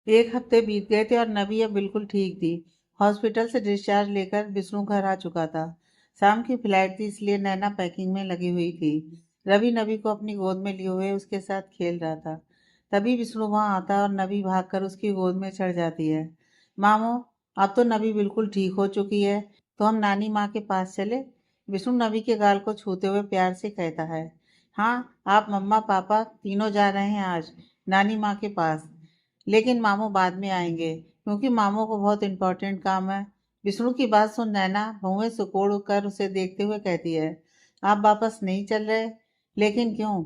एक हफ्ते बीत गए थे और नबी अब बिल्कुल ठीक थी। हॉस्पिटल से डिस्चार्ज लेकर विष्णु घर आ चुका था। शाम की फ्लाइट थी, इसलिए नैना पैकिंग में लगी हुई थी। रवि नबी को अपनी गोद में लिए हुए उसके साथ खेल रहा था। तभी विष्णु वहां आता है और नबी भागकर उसकी गोद में चढ़ जाती है। मामो, अब तो नबी बिल्कुल ठीक हो चुकी है, तो हम नानी माँ के पास चले। विष्णु नबी के गाल को छूते हुए प्यार से कहता है। हाँ, आप मम्मा पापा तीनों जा रहे हैं आज नानी माँ के पास। लेकिन मामू बाद में आएंगे, क्योंकि मामू को बहुत इंपॉर्टेंट काम है। विष्णु की बात सुन नैना भौहें सिकोड़ कर उसे देखते हुए कहती है। आप वापस नहीं चल रहे? लेकिन क्यों?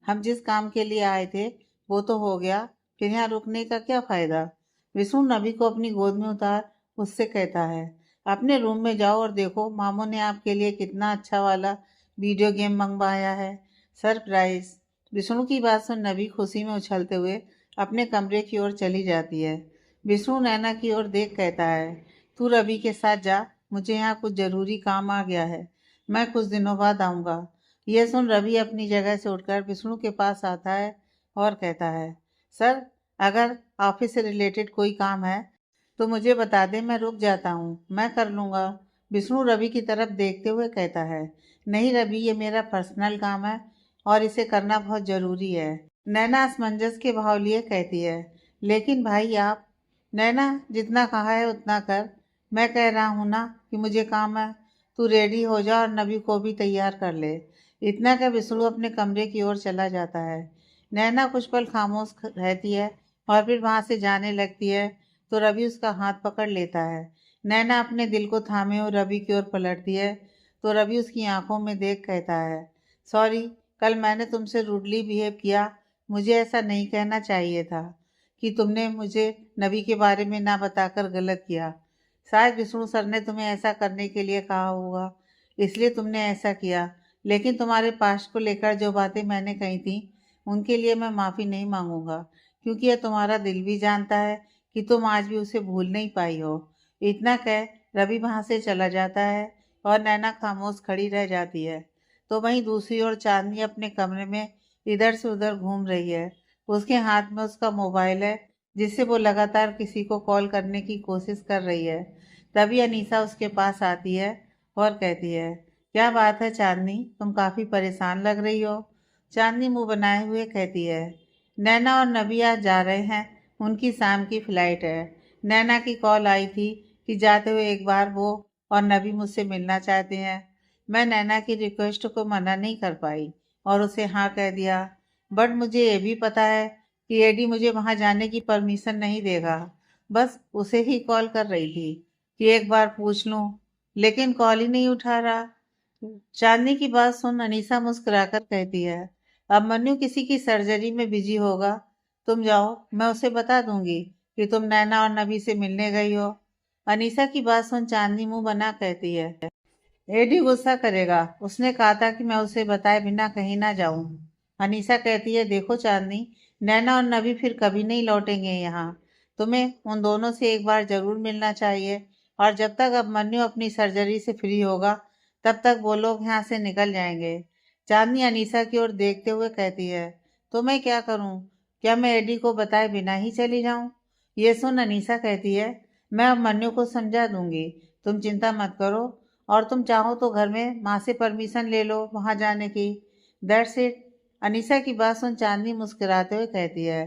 हम जिस काम के लिए आए थे वो तो हो गया, फिर यहाँ रुकने का क्या फायदा? विष्णु नबी को अपनी गोद में उतार उससे कहता है। अपने रूम में जाओ और देखो मामू ने आपके लिए कितना अच्छा वाला वीडियो गेम मंगवाया है, सरप्राइज। विष्णु की बात सुन नबी खुशी में उछलते हुए अपने कमरे की ओर चली जाती है। विष्णु नैना की ओर देख कहता है। तू रवि के साथ जा, मुझे यहाँ कुछ जरूरी काम आ गया है, मैं कुछ दिनों बाद आऊँगा। यह सुन रवि अपनी जगह से उठकर विष्णु के पास आता है और कहता है। सर, अगर ऑफिस से रिलेटेड कोई काम है तो मुझे बता दे, मैं रुक जाता हूँ, मैं कर लूँगा। विष्णु रवि की तरफ देखते हुए कहता है। नहीं रवि, ये मेरा पर्सनल काम है और इसे करना बहुत ज़रूरी है। नैना असमंजस के भाव लिए कहती है। लेकिन भाई आप। नैना, जितना कहा है उतना कर। मैं कह रहा हूँ ना कि मुझे काम है। तू रेडी हो जा और नबी को भी तैयार कर ले। इतना कह विष्णु अपने कमरे की ओर चला जाता है। नैना कुछ पल खामोश रहती है और फिर वहां से जाने लगती है, तो रवि उसका हाथ पकड़ लेता है। नैना अपने दिल को थामे हुए रवि की ओर पलटती है, तो रवि उसकी आंखों में देख कहता है। सॉरी, कल मैंने तुमसे रूडली बिहेव किया। मुझे ऐसा नहीं कहना चाहिए था कि तुमने मुझे नबी के बारे में ना बताकर गलत किया। शायद विष्णु सर ने तुम्हें ऐसा करने के लिए कहा होगा, इसलिए तुमने ऐसा किया। लेकिन तुम्हारे पास्ट को लेकर जो बातें मैंने कही थी उनके लिए मैं माफ़ी नहीं मांगूंगा, क्योंकि यह तुम्हारा दिल भी जानता है कि तुम आज भी उसे भूल नहीं पाई हो। इतना कह रवि वहां से चला जाता है और नैना खामोश खड़ी रह जाती है। तो वहीं दूसरी ओर चांदनी अपने कमरे में इधर से उधर घूम रही है। उसके हाथ में उसका मोबाइल है, जिससे वो लगातार किसी को कॉल करने की कोशिश कर रही है। तभी अनीसा उसके पास आती है और कहती है। क्या बात है चांदनी, तुम काफ़ी परेशान लग रही हो। चांदनी मुंह बनाए हुए कहती है। नैना और नबी आज जा रहे हैं, उनकी शाम की फ्लाइट है। नैना की कॉल आई थी कि जाते हुए एक बार वो और नबी मुझसे मिलना चाहते हैं। मैं नैना की रिक्वेस्ट को मना नहीं कर पाई और उसे हाँ कह दिया। बट मुझे ये भी पता है कि एडी मुझे वहां जाने की परमिशन नहीं देगा। बस उसे ही कॉल कर रही थी कि एक बार पूछ लूं, लेकिन कॉल ही नहीं उठा रहा। चांदनी की बात सुन अनीसा मुस्कुराकर कहती है। अब मन्नू किसी की सर्जरी में बिजी होगा, तुम जाओ, मैं उसे बता दूंगी कि तुम नैना और नबी से मिलने गई हो। अनीसा की बात सुन चांदनी मुंह बना कहती है। एडी गुस्सा करेगा, उसने कहा था कि मैं उसे बताए बिना कहीं ना जाऊं। अनीसा कहती है। देखो चांदनी, नैना और नबी फिर कभी नहीं लौटेंगे यहाँ। तुम्हें उन दोनों से एक बार जरूर मिलना चाहिए, और जब तक अब मन्नू अपनी सर्जरी से फ्री होगा तब तक वो लोग यहाँ से निकल जाएंगे। चांदनी अनीसा की ओर देखते हुए कहती है। तो मैं क्या करूँ? क्या मैं एडी को बताए बिना ही चली जाऊं? ये सुन अनीसा कहती है। मैं अब मन्नू को समझा दूंगी, तुम चिंता मत करो। और तुम चाहो तो घर में माँ से परमिशन ले लो वहां जाने की। That's it. अनीसा की बात सुन चांदनी मुस्कुराते हुए कहती है।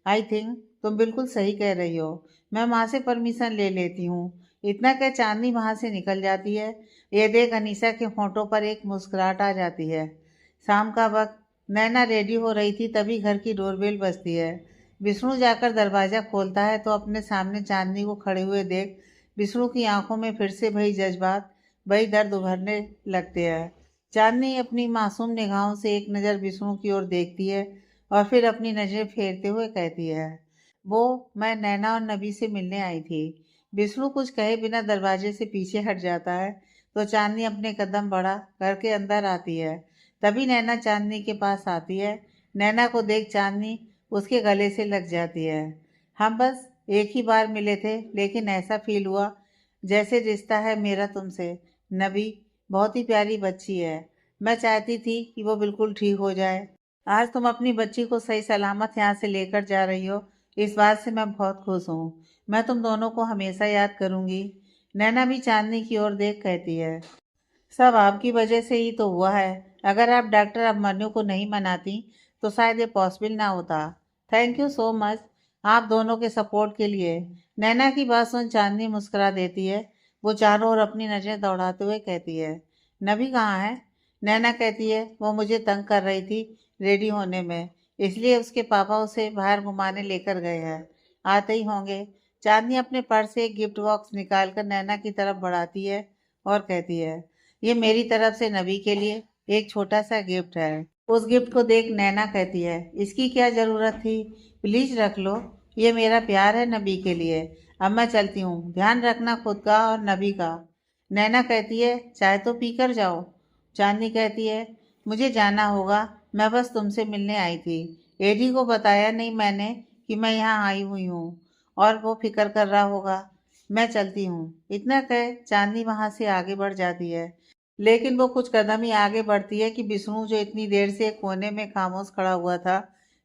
आई थिंक तुम बिल्कुल सही कह रही हो, मैं माँ से परमिशन ले लेती हूँ। इतना कह चांदनी वहां से निकल जाती है। ये देख अनीसा के होंठों पर एक मुस्कुराहट आ जाती है। शाम का वक्त, नैना रेडी हो रही थी, तभी घर की डोरबेल बजती है। विष्णु जाकर दरवाजा खोलता है तो अपने सामने चांदनी को खड़े हुए देख विष्णु की आंखों में फिर से वही जज्बात, वही दर्द उभरने लगते हैं। चांदनी अपनी मासूम निगाहों से एक नज़र विष्णु की ओर देखती है और फिर अपनी नज़रें फेरते हुए कहती है। वो, मैं नैना और नबी से मिलने आई थी। विष्णु कुछ कहे बिना दरवाजे से पीछे हट जाता है, तो चांदनी अपने कदम बढ़ा करके अंदर आती है। तभी नैना चांदनी के पास आती है। नैना को देख चांदनी उसके गले से लग जाती है। हम बस एक ही बार मिले थे, लेकिन ऐसा फील हुआ जैसे रिश्ता है मेरा तुमसे। नबी बहुत ही प्यारी बच्ची है, मैं चाहती थी कि वो बिल्कुल ठीक हो जाए। आज तुम अपनी बच्ची को सही सलामत यहाँ से लेकर जा रही हो, इस बात से मैं बहुत खुश हूँ। मैं तुम दोनों को हमेशा याद करूंगी। नैना भी चांदनी की ओर देख कहती है, सब आपकी वजह से ही तो हुआ है। अगर आप डॉक्टर अभिमन्यु को नहीं मनाती तो शायद ये पॉसिबल ना होता। थैंक यू सो मच आप दोनों के सपोर्ट के लिए। नैना की बात सुन चांदनी मुस्कुरा देती है। वो चारों ओर अपनी नजरें दौड़ाते हुए कहती है, नबी कहाँ है? नैना कहती है, वो मुझे तंग कर रही थी रेडी होने में, इसलिए उसके पापा उसे बाहर घुमाने लेकर गए हैं। आते ही होंगे। चांदनी अपने पर्स से एक गिफ्ट बॉक्स निकालकर नैना की तरफ बढ़ाती है और कहती है, ये मेरी तरफ से नबी के लिए एक छोटा सा गिफ्ट है। उस गिफ्ट को देख नैना कहती है, इसकी क्या ज़रूरत थी? प्लीज़ रख लो, ये मेरा प्यार है नबी के लिए। अब मैं चलती हूँ, ध्यान रखना खुद का और नबी का। नैना कहती है, चाय तो पी कर जाओ। चांदनी कहती है, मुझे जाना होगा, मैं बस तुमसे मिलने आई थी। एडी को बताया नहीं मैंने कि मैं यहाँ आई हुई हूँ, और वो फिक्र कर रहा होगा। मैं चलती हूँ। इतना कह चांदनी वहां से आगे बढ़ जाती है। लेकिन वो कुछ कदम ही आगे बढ़ती है कि विष्णु, जो इतनी देर से एक कोने में खामोश खड़ा हुआ था,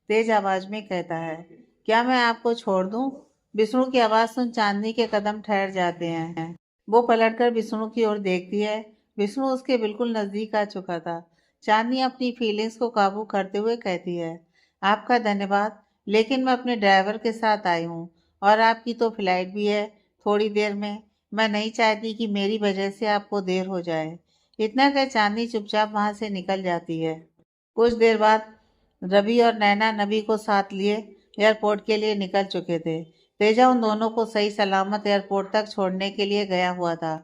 तेज आवाज में कहता है, क्या मैं आपको छोड़ दूं? विष्णु की आवाज सुन चांदनी के कदम ठहर जाते हैं। वो पलटकर विष्णु की ओर देखती है। विष्णु उसके बिल्कुल नजदीक आ चुका था। चांदनी अपनी फीलिंग्स को काबू करते हुए कहती है, आपका धन्यवाद, लेकिन मैं अपने ड्राइवर के साथ आई हूँ, और आपकी तो फ्लाइट भी है थोड़ी देर में। मैं नहीं चाहती कि मेरी वजह से आपको देर हो जाए। इतना कह चांदनी चुपचाप वहां से निकल जाती है। कुछ देर बाद रवि और नैना नबी को साथ लिए एयरपोर्ट के लिए निकल चुके थे। तेजा उन दोनों को सही सलामत एयरपोर्ट तक छोड़ने के लिए गया हुआ था।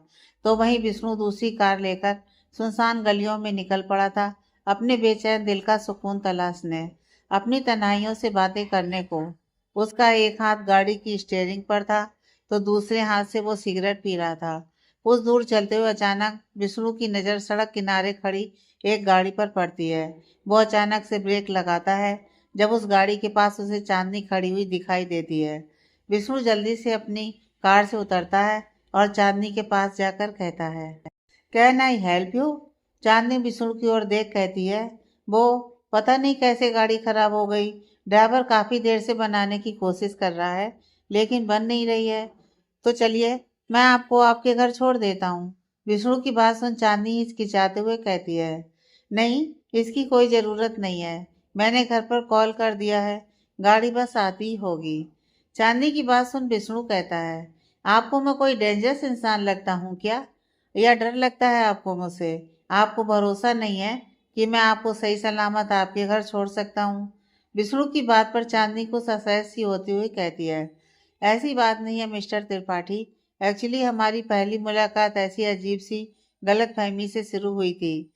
तो वहीं विष्णु दूसरी कार लेकर सुनसान गलियों में निकल पड़ा था, अपने बेचैन दिल का सुकून तलाशने, अपनी तन्हाइयों से बातें करने को। उसका एक हाथ गाड़ी की स्टीयरिंग पर था, तो दूसरे हाथ से वो सिगरेट पी रहा था। कुछ दूर चलते हुए अचानक विष्णु की नज़र सड़क किनारे खड़ी एक गाड़ी पर पड़ती है। वो अचानक से ब्रेक लगाता है जब उस गाड़ी के पास उसे चांदनी खड़ी हुई दिखाई देती है। विष्णु जल्दी से अपनी कार से उतरता है और चांदनी के पास जाकर कहता है, कैन आई हेल्प यू? चांदनी विष्णु की ओर देख कहती है, वो पता नहीं कैसे गाड़ी खराब हो गई। ड्राइवर काफी देर से बनाने की कोशिश कर रहा है, लेकिन बन नहीं रही है। तो चलिए, मैं आपको आपके घर छोड़ देता हूँ। विष्णु की बात सुन चांदनी हिचकिचाते हुए कहती है, नहीं, इसकी कोई ज़रूरत नहीं है। मैंने घर पर कॉल कर दिया है, गाड़ी बस आती ही होगी। चांदनी की बात सुन विष्णु कहता है, आपको मैं कोई डेंजरस इंसान लगता हूँ क्या? या डर लगता है आपको मुझसे? आपको भरोसा नहीं है कि मैं आपको सही सलामत आपके घर छोड़ सकता हूँ? विष्णु की बात पर चांदनी कुछ असहज सी होती हुई कहती है, ऐसी बात नहीं है मिस्टर त्रिपाठी। एक्चुअली हमारी पहली मुलाकात ऐसी अजीब सी गलतफहमी से शुरू हुई थी,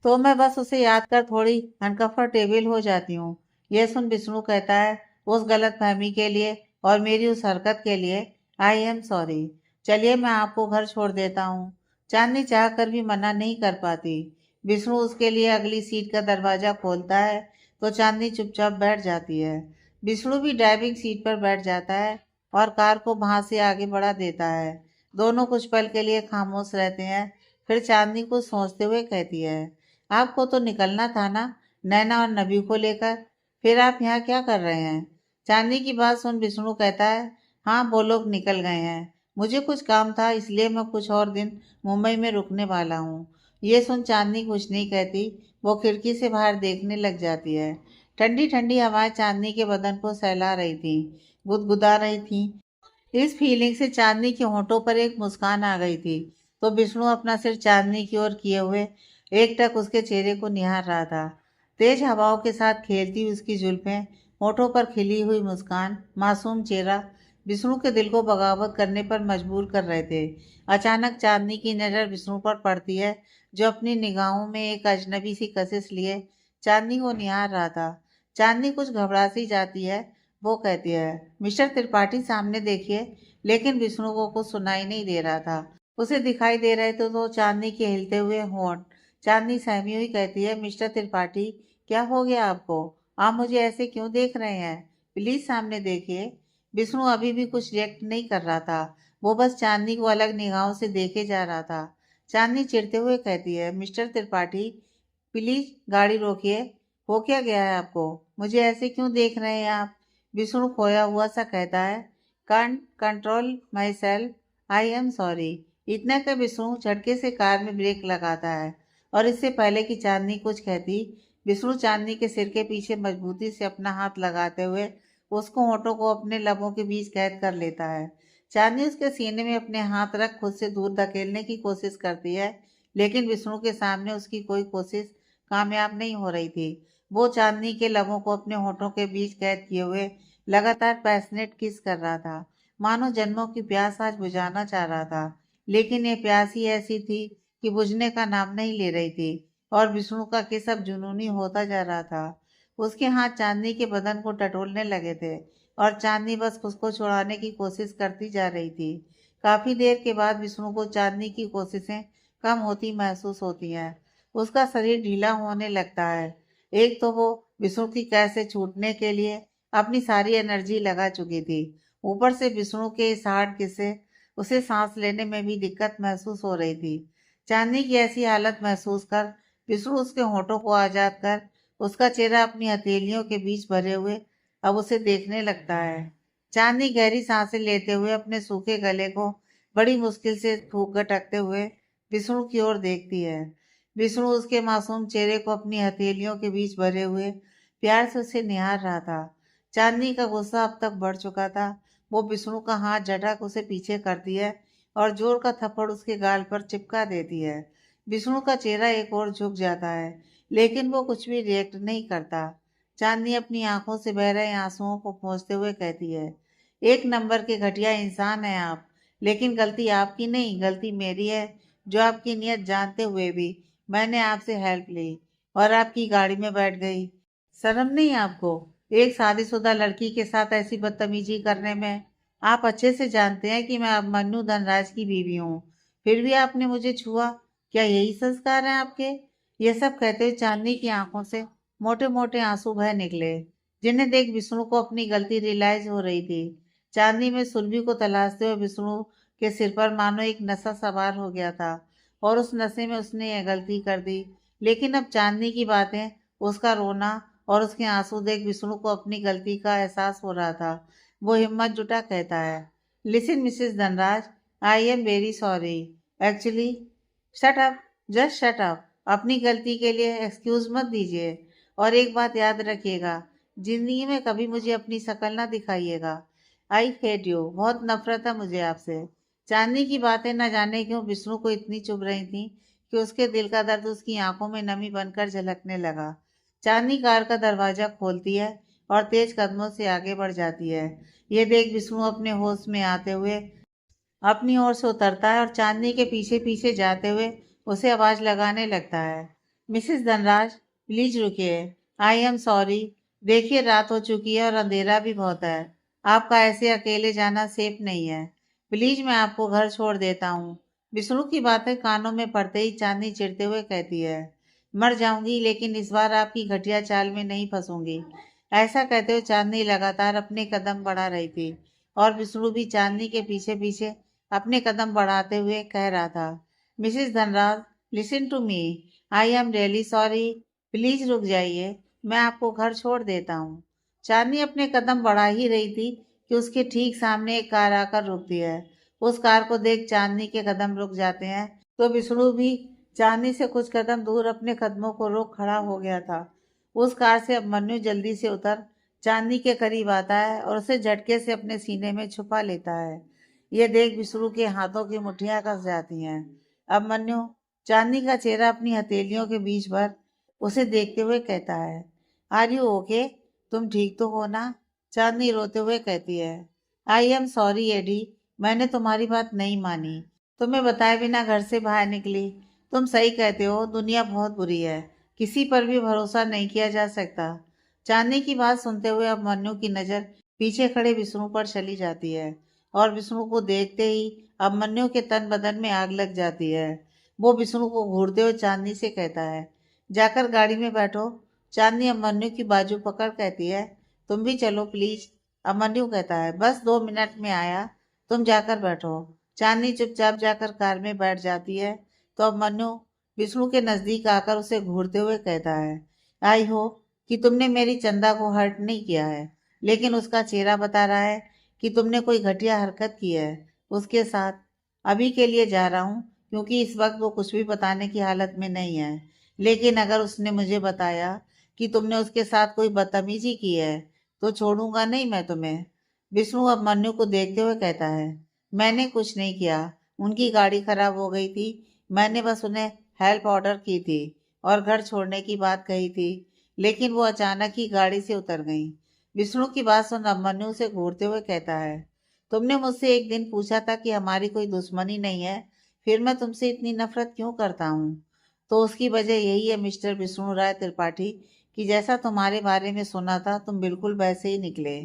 तो मैं बस उसे याद कर थोड़ी अनकंफर्टेबल हो जाती हूँ। यह सुन विष्णु कहता है, उस गलतफहमी के लिए और मेरी उस हरकत के लिए आई एम सॉरी। चलिए, मैं आपको घर छोड़ देता हूँ। चांदनी चाह कर भी मना नहीं कर पाती। विष्णु उसके लिए अगली सीट का दरवाजा खोलता है, तो चांदनी चुपचाप बैठ जाती है। विष्णु भी ड्राइविंग सीट पर बैठ जाता है और कार को वहां से आगे बढ़ा देता है। दोनों कुछ पल के लिए खामोश रहते हैं। फिर चांदनी को सोचते हुए कहती है, आपको तो निकलना था ना, नैना और नबी को लेकर। फिर आप यहाँ क्या कर रहे हैं? चांदनी की बात सुन विष्णु कहता है, हाँ, वो लोग निकल गए हैं। मुझे कुछ काम था, इसलिए मैं कुछ और दिन मुंबई में रुकने वाला हूँ। ये सुन चांदनी कुछ नहीं कहती। वो खिड़की से बाहर देखने लग जाती है। ठंडी ठंडी हवाएं चांदनी के बदन को सहला रही थी, गुदगुदा रही थी। इस फीलिंग से चांदनी के होठों पर एक मुस्कान आ गई थी। तो विष्णु अपना सिर चांदनी की ओर किए हुए एकटक उसके चेहरे को निहार रहा था। तेज हवाओं के साथ खेलती उसकी जुल्फें, होठों पर खिली हुई मुस्कान, मासूम चेहरा विष्णु के दिल को बगावत करने पर मजबूर कर रहे थे। अचानक चांदनी की नज़र विष्णु पर पड़ती है, जो अपनी निगाहों में एक अजनबी सी कशिश लिए चांदनी को निहार रहा था। चांदनी कुछ घबरा सी जाती है। वो कहती है, मिस्टर त्रिपाठी सामने देखिए। लेकिन विष्णु को कुछ सुनाई नहीं दे रहा था। उसे दिखाई दे रहे थे तो चांदनी के हिलते हुए होंठ। चांदनी सहमी हुई कहती है, मिस्टर त्रिपाठी, क्या हो गया आपको? आप मुझे ऐसे क्यों देख रहे हैं? प्लीज सामने देखिए। विष्णु अभी भी कुछ रिएक्ट नहीं कर रहा था। वो बस चांदनी को अलग निगाहों से देखे जा रहा था। चांदनी चिढ़ते हुए कहती है, मिस्टर त्रिपाठी, प्लीज गाड़ी रोकिए। हो क्या गया है आपको? मुझे ऐसे क्यों देख रहे हैं आप? विष्णु खोया हुआ सा कहता है, can't control my self, I am sorry. इतना का विष्णु झटके से कार में ब्रेक लगाता है और इससे पहले कि चांदनी कुछ कहती, विष्णु चांदनी के सिर के पीछे मजबूती से अपना हाथ लगाते हुए उसको होठों को अपने लबों के बीच कैद कर लेता है। चांदनी उसके सीने में अपने हाथ रख खुद से दूर धकेलने की कोशिश करती है, लेकिन विष्णु के सामने उसकी कोई कोशिश कामयाब नहीं हो रही थी। वो चांदनी के लबों को अपने होठों के बीच कैद किए हुए लगातार पैशनेट किस कर रहा था, मानो जन्मों की प्यास आज बुझाना चाह रहा था। लेकिन ये प्यास ही ऐसी थी कि बुझने का नाम नहीं ले रही थी और विष्णु का किस अब जुनूनी होता जा रहा था। उसके हाथ चांदनी के बदन को टटोलने लगे थे और चांदनी बस उसको छुड़ाने की कोशिश करती जा रही थी। काफी देर के बाद विष्णु को चांदनी की कोशिशें कम होती महसूस होती हैं। उसका शरीर ढीला होने लगता है। एक तो वो विष्णु की कैद से छूटने के लिए अपनी सारी एनर्जी लगा चुकी थी, ऊपर से विष्णु के इस हार्ड किस से उसे सांस लेने में भी दिक्कत महसूस हो रही थी। चांदनी की ऐसी हालत महसूस कर विष्णु उसके होठों को आजाद कर उसका चेहरा अपनी हथेलियों के बीच भरे हुए अब उसे देखने लगता है। चांदनी गहरी सांसें लेते हुए अपने सूखे गले को बड़ी मुश्किल से फूंक गटकते हुए विष्णु की ओर देखती है। विष्णु उसके मासूम चेहरे को अपनी हथेलियों के बीच भरे हुए प्यार से उसे निहार रहा था। चांदनी का गुस्सा अब तक बढ़ चुका था। वो विष्णु का हाथ झटक उसे पीछे करती है और जोर का थप्पड़ उसके गाल पर चिपका देती है। विष्णु का चेहरा एक ओर झुक जाता है, लेकिन वो कुछ भी रिएक्ट नहीं करता। चांदनी अपनी आंखों से बह रहे आंसुओं को पोंछते हुए कहती है, एक नंबर के घटिया इंसान है आप, लेकिन गलती आपकी नहीं, गलती मेरी है जो आपकी नीयत जानते हुए भी मैंने आपसे हेल्प ली और आपकी गाड़ी में बैठ गई। शर्म नहीं आपको? एक शादीशुदा लड़की के साथ ऐसी बदतमीजी करने में? आप अच्छे से जानते हैं कि मैं अभिमन्यु धनराज की बीवी हूँ, फिर भी आपने मुझे छुआ। क्या यही संस्कार हैं आपके? ये सब कहते हुए चांदनी की आंखों से मोटे मोटे आंसू बह निकले, जिन्हें देख विष्णु को अपनी गलती रियलाइज हो रही थी। चांदनी में सुरभि को तलाशते हुए विष्णु के सिर पर मानो एक नशा सवार हो गया था और उस नशे में उसने यह गलती कर दी। लेकिन अब चांदनी की बातें, उसका रोना और उसके आंसू देख विष्णु को अपनी गलती का एहसास हो रहा था। वो हिम्मत जुटा कहता है, listen Mrs Dhanraj, I am very sorry. Actually shut up, just shut up. अपनी गलती के लिए एक्सक्यूज मत दीजिए और एक बात याद रखिएगा, जिंदगी में कभी मुझे अपनी शक्ल ना दिखाइएगा। आई हेट यू, बहुत नफरत है मुझे आपसे। चांदनी की बातें न जाने क्यों विष्णु को इतनी चुभ रही थी कि उसके दिल का दर्द उसकी आंखों में नमी बनकर झलकने लगा। चांदनी कार का दरवाजा खोलती है और तेज कदमों से आगे बढ़ जाती है। ये देख विष्णु अपने होश में आते हुए अपनी ओर से उतरता है और चांदनी के पीछे पीछे जाते हुए उसे आवाज लगाने लगता है, मिसेस धनराज प्लीज रुकिए, आई एम सॉरी। देखिए रात हो चुकी है और अंधेरा भी बहुत है, आपका ऐसे अकेले जाना सेफ नहीं है। प्लीज मैं आपको घर छोड़ देता हूँ। विष्णु की बातें कानों में पड़ते ही चांदनी चिढ़ते हुए कहती है, मर जाऊंगी लेकिन इस बार आपकी घटिया चाल में नहीं फंसूंगी। ऐसा कहते हुए चांदनी लगातार अपने कदम बढ़ा रही थी और विष्णु भी चांदनी के पीछे पीछे अपने कदम बढ़ाते हुए कह रहा था, Mrs Dhanraj listen to me, I am really sorry, please रुक जाइए, मैं आपको घर छोड़ देता हूँ। चांदनी अपने कदम बढ़ा ही रही थी कि उसके ठीक सामने एक कार आकर रुकती है। उस कार को देख चांदनी के कदम रुक जाते हैं तो विष्णु भी चांदनी से कुछ कदम दूर अपने कदमों को रोक खड़ा हो गया था। उस कार से अभिमन्यु जल्दी से उतर चांदनी के करीब आता है और उसे झटके से अपने सीने में छुपा लेता है। यह देख विष्णु के हाथों की मुठ्ठियां कस जाती हैं। अभिमन्यु चांदनी का चेहरा अपनी हथेलियों के बीच भर उसे देखते हुए कहता है, आर यू ओके? तुम ठीक तो हो ना? चांदनी रोते हुए कहती है, आई एम सॉरी एडी, मैंने तुम्हारी बात नहीं मानी, तुम्हें बताए बिना घर से बाहर निकली। तुम सही कहते हो, दुनिया बहुत बुरी है, किसी पर भी भरोसा नहीं किया जा सकता। चांदनी की बात सुनते हुए अभिमन्यु की नजर पीछे खड़े विष्णु पर चली जाती है और विष्णु को देखते ही अभिमन्यु के तन बदन में आग लग जाती है। वो विष्णु को घूरते हुए चांदनी से कहता है, जाकर गाड़ी में बैठो। चांदनी अभिमन्यु की बाजू पकड़ कहती है, तुम भी चलो प्लीज। अभिमन्यु कहता है, बस 2 मिनट में आया, तुम जाकर बैठो। चांदनी चुपचाप जाकर कार में बैठ जाती है तो अभिमन्यु विष्णु के नजदीक आकर उसे घूरते हुए कहता है, आई होप कि तुमने मेरी चंदा को हर्ट नहीं किया है। लेकिन उसका चेहरा बता रहा है कि तुमने कोई घटिया हरकत की है उसके साथ। अभी के लिए जा रहा हूँ क्योंकि इस वक्त वो कुछ भी बताने की हालत में नहीं है, लेकिन अगर उसने मुझे बताया कि तुमने उसके साथ कोई बदतमीजी की है तो छोड़ूंगा नहीं मैं तुम्हें। विष्णु अब मन्नू को देखते हुए कहता है, मैंने कुछ नहीं किया, उनकी गाड़ी खराब हो गई थी, मैंने बस उन्हें हेल्प ऑर्डर की थी और घर छोड़ने की बात कही थी, लेकिन वो अचानक ही गाड़ी से उतर गई। विष्णु की बात सुन अभिमन्यु उसे घूरते हुए कहता है, तुमने मुझसे एक दिन पूछा था कि हमारी कोई दुश्मनी नहीं है, फिर मैं तुमसे इतनी नफरत क्यों करता हूँ? तो उसकी वजह यही है मिस्टर विष्णु राय त्रिपाठी कि जैसा तुम्हारे बारे में सुना था तुम बिल्कुल वैसे ही निकले।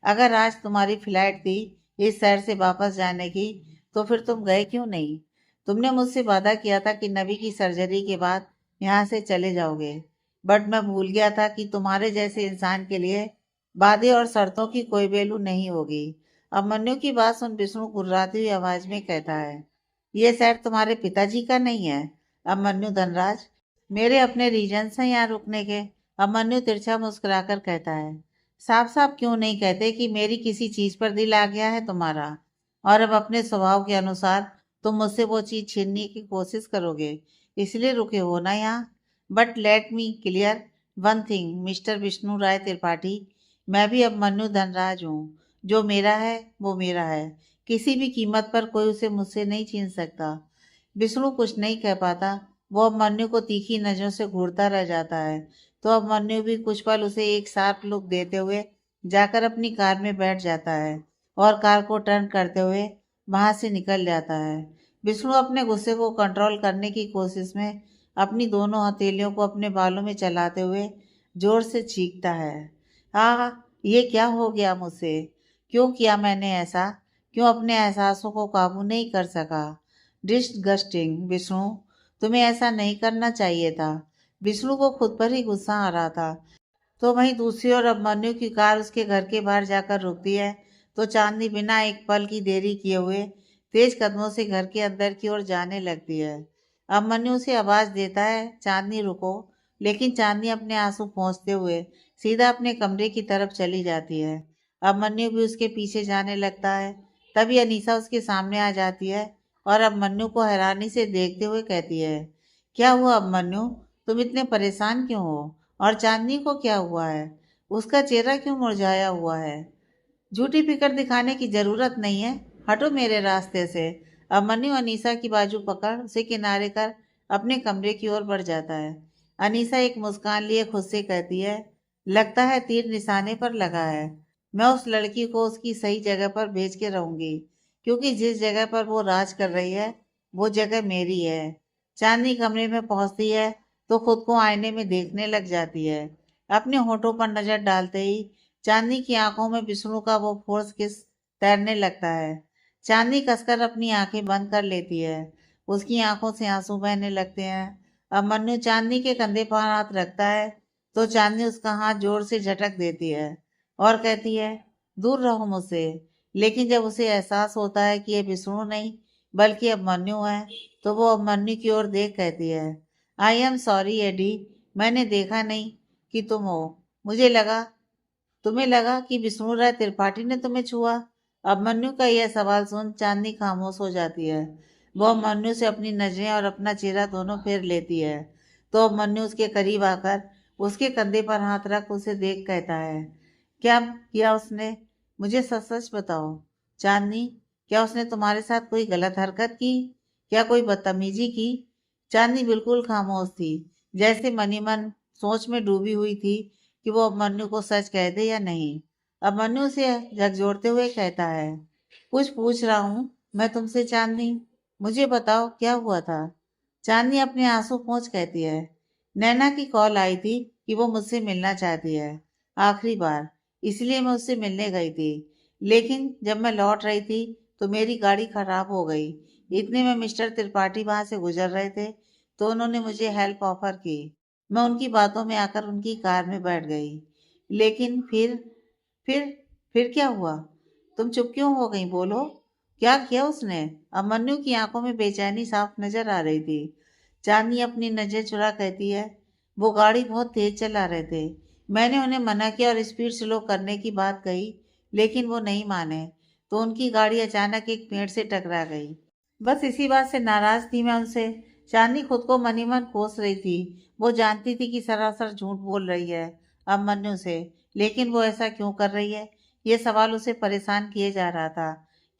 अगर आज तुम्हारी फ्लाइट थी इस शहर से वापस जाने की तो फिर तुम गए क्यों नहीं? तुमने मुझसे वादा किया था कि नबी की सर्जरी के बाद यहाँ से चले जाओगे, बट मैं भूल गया था कि तुम्हारे जैसे इंसान के लिए वादे और शर्तों की कोई वैल्यू नहीं होगी। अब मन्नू की बात सुन विष्णु गुर्राती हुई आवाज में कहता है, ये शहर तुम्हारे पिताजी का नहीं है अभिमन्यु धनराज, मेरे अपने रीजंस हैं यहाँ रुकने के। अभिमन्यु तिरछा मुस्कुराकर कहता है, साफ साफ क्यों नहीं कहते कि मेरी किसी चीज पर दिल आ गया है तुम्हारा और अब अपने स्वभाव के अनुसार तुम मुझसे वो चीज छीनने की कोशिश करोगे, इसलिए रुके हो ना यहाँ। But let me clear one thing mister Vishnu Rai Tripathi, मैं भी अब मन्नू धनराज हूँ। जो मेरा है वो मेरा है, किसी भी कीमत पर कोई उसे मुझसे नहीं छीन सकता। विष्णु कुछ नहीं कह पाता, वो अब मन्नू को तीखी नजरों से घूरता रह जाता है। तो अब मन्नू भी कुछ पल उसे एक शार्प लुक देते हुए जाकर अपनी कार में बैठ जाता है और कार को टर्न करते हुए वहां से निकल जाता है। विष्णु अपने गुस्से को कंट्रोल करने की कोशिश में अपनी दोनों हथेलियों को अपने बालों में चलाते हुए जोर से चीखता है, हाँ, ये क्या हो गया मुझसे? क्यों किया मैंने ऐसा? क्यों अपने एहसासों को काबू नहीं कर सका? डिस्गस्टिंग विष्णु, तुम्हें ऐसा नहीं करना चाहिए था। विष्णु को खुद पर ही गुस्सा आ रहा था। तो वहीं दूसरी ओर अभिमन्यु की कार उसके घर के बाहर जाकर रुकती है तो चांदनी बिना एक पल की देरी किए हुए तेज कदमों से घर के अंदर की ओर जाने लगती है। अभिमन्यु उसे आवाज देता है, चांदनी रुको, लेकिन चांदनी अपने आंसू पोंछते हुए सीधा अपने कमरे की तरफ चली जाती है। अभिमन्यु भी उसके पीछे जाने लगता है। तभी अनीसा उसके सामने आ जाती है और अभिमन्यु को हैरानी से देखते हुए कहती है, क्या हुआ अभिमन्यु, तुम इतने परेशान क्यों हो? और चांदनी को क्या हुआ है? उसका चेहरा क्यों मुरझाया हुआ है? झूठी फिक्र दिखाने की जरूरत नहीं है, हटो मेरे रास्ते से। अभिमन्यु अनीसा की बाजू पकड़ उसे किनारे कर अपने कमरे की ओर बढ़ जाता है। अनीसा एक मुस्कान लिए खुद से कहती है, लगता है तीर निशाने पर लगा है। मैं उस लड़की को उसकी सही जगह पर भेज के रहूंगी, क्योंकि जिस जगह पर वो राज कर रही है वो जगह मेरी है। चांदनी कमरे में पहुंचती है तो खुद को आईने में देखने लग जाती है। अपने होठों पर नजर डालते ही चांदनी की आंखों में विष्णु का वो फोर्स किस तैरने लगता है। चांदनी कसकर अपनी आंखें बंद कर लेती है, उसकी आंखों से आंसू बहने लगते हैं। अब मन्नू चांदनी के कंधे पर हाथ रखता है तो चांदनी उसका हाथ जोर से झटक देती है और कहती है, दूर रहो मुझसे। लेकिन जब उसे एहसास होता है कि ये विष्णु नहीं बल्कि अभिमन्यु है तो वो अभिमन्यु की ओर देख कहती है, आई एम सॉरी एडी, मैंने देखा नहीं कि तुम हो, मुझे लगा, तुम्हें लगा कि विष्णु राय त्रिपाठी ने तुम्हें छुआ। अभिमन्यु का यह सवाल सुन चांदनी खामोश हो जाती है। वो अभिमन्यु से अपनी नजरें और अपना चेहरा दोनों फेर लेती है तो अभिमन्यु उसके करीब आकर उसके कंधे पर हाथ रख उसे देख कहता है, क्या किया उसने? मुझे सच सच बताओ चांदनी, क्या उसने तुम्हारे साथ कोई गलत हरकत की? क्या कोई बदतमीजी की? चांदनी बिल्कुल खामोश थी, जैसे मनी मन सोच में डूबी हुई थी कि वो अभिमन्यु को सच कह दे या नहीं। अभिमन्यु से झकझोरते हुए कहता है, कुछ पूछ रहा हूँ मैं तुमसे चांदनी, मुझे बताओ क्या हुआ था? चांदनी अपने आंसू पोंछ कहती है, नैना की कॉल आई थी कि वो मुझसे मिलना चाहती है, आखिरी बार, इसलिए मैं उससे मिलने गई थी। लेकिन जब मैं लौट रही थी तो मेरी गाड़ी खराब हो गई। इतने में मिस्टर त्रिपाठी वहां से गुजर रहे थे तो उन्होंने मुझे हेल्प ऑफर की। मैं उनकी बातों में आकर उनकी कार में बैठ गई। लेकिन फिर फिर क्या हुआ? तुम चुप क्यों हो गई, बोलो, क्या किया उसने? अभिमन्यु की आंखों में बेचैनी साफ नजर आ रही थी। चांदनी अपनी नजर चुरा कहती है, वो गाड़ी बहुत तेज चला रहे थे, मैंने उन्हें मना किया और स्पीड स्लो करने की बात कही, लेकिन वो नहीं माने। तो उनकी गाड़ी अचानक एक पेड़ से टकरा गई। बस इसी बात से नाराज थी मैं उनसे। चांदनी खुद को मनी मन कोस रही थी। वो जानती थी कि सरासर झूठ बोल रही है अभिमन्यु से, लेकिन वो ऐसा क्यों कर रही है, ये सवाल उसे परेशान किए जा रहा था।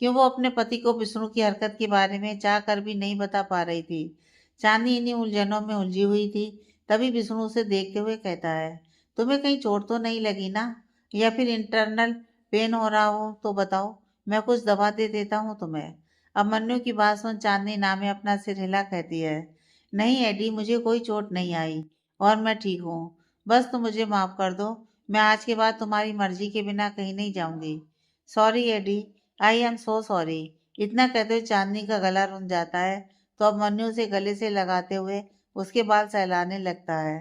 क्यों वो अपने पति को विष्णु की हरकत के बारे में चाह कर भी नहीं बता पा रही थी। चांदनी इन्हीं उलझनों में उलझी हुई थी। तभी विष्णु उसे देखते हुए कहता है, तुम्हें कहीं चोट तो नहीं लगी ना, या फिर इंटरनल पेन हो रहा हो तो बताओ, मैं कुछ दवा दे देता हूँ तुम्हें। अब मन्नू की बात सुन चांदनी नामे अपना सिर हिला कहती है, नहीं एडी, मुझे कोई चोट नहीं आई और मैं ठीक हूँ। बस तुम मुझे माफ कर दो। मैं आज के बाद तुम्हारी मर्जी के बिना कहीं नहीं जाऊंगी। Sorry Eddie, I am so sorry. इतना कहते हुए चांदनी का गला रुंध जाता है। तो अब मन्नू उसे गले से लगाते हुए उसके बाल सहलाने लगता है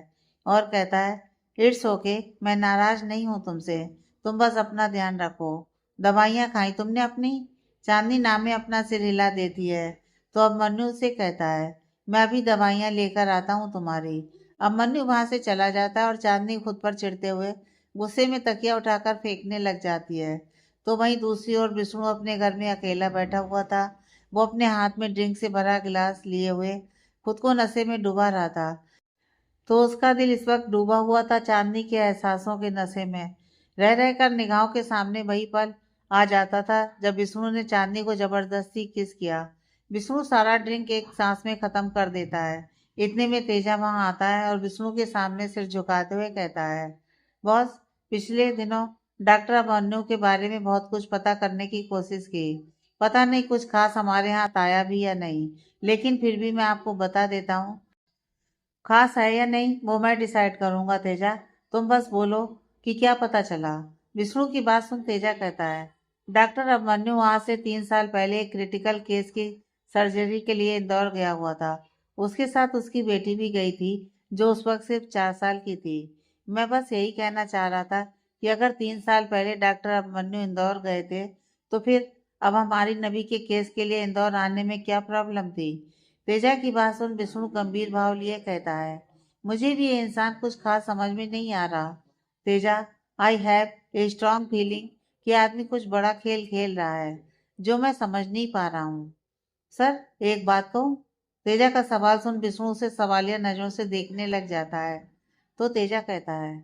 और कहता है, इट्स ओके, मैं नाराज नहीं हूँ तुमसे। तुम बस अपना ध्यान रखो। दवाइयाँ खाई तुमने अपनी? चांदनी नामे अपना सिर हिला देती है। तो अब मन्नू से कहता है, मैं अभी दवाइयाँ लेकर आता हूँ तुम्हारी। अब मन्नू वहां से चला जाता है और चांदनी खुद पर चिढ़ते हुए गुस्से में तकिया उठाकर फेंकने लग जाती है। तो वहीं दूसरी ओर विष्णु अपने घर में अकेला बैठा हुआ था। वो अपने हाथ में ड्रिंक से भरा गिलास लिए हुए खुद को नशे में डुबा रहा था। तो उसका दिल इस वक्त डूबा हुआ था चांदनी के एहसासों के नशे में। रह रहकर निगाहों के सामने वही पल आ जाता था जब विष्णु ने चांदनी को जबरदस्ती किस किया। विष्णु सारा ड्रिंक एक सांस में खत्म कर देता है। इतने में तेजा वहां आता है और विष्णु के सामने सिर झुकाते हुए कहता है, बॉस, पिछले दिनों डॉक्टर अभिमन्यु के बारे में बहुत कुछ पता करने की कोशिश की। पता नहीं कुछ खास हमारे हाथ आया भी या नहीं, लेकिन फिर भी मैं आपको बता देता हूँ। खास है या नहीं वो मैं डिसाइड करूंगा तेजा, तुम बस बोलो कि क्या पता चला। विष्णु की बात सुन तेजा कहता है, डॉक्टर अभिमन्यु वहां से 3 साल पहले एक क्रिटिकल केस की सर्जरी के लिए इंदौर गया हुआ था। उसके साथ उसकी बेटी भी गई थी, जो उस वक्त सिर्फ 4 साल की थी। मैं बस यही कहना चाह रहा था कि अगर 3 साल पहले डॉक्टर अभिमन्यु इंदौर गए थे, तो फिर अब हमारी नबी के केस के लिए इंदौर आने में क्या प्रॉब्लम थी। तेजा की बात सुन विष्णु गंभीर भाव लिए कहता है, मुझे भी ये इंसान कुछ खास समझ में नहीं आ रहा। Teja, I have a strong feeling कि आदमी कुछ बड़ा खेल खेल रहा है जो मैं समझ नहीं पा रहा हूँ। सर, एक बात कहूँ? तेजा का सवाल सुन विष्णु उसे सवालिया नजरों से देखने लग जाता है। तो तेजा कहता है,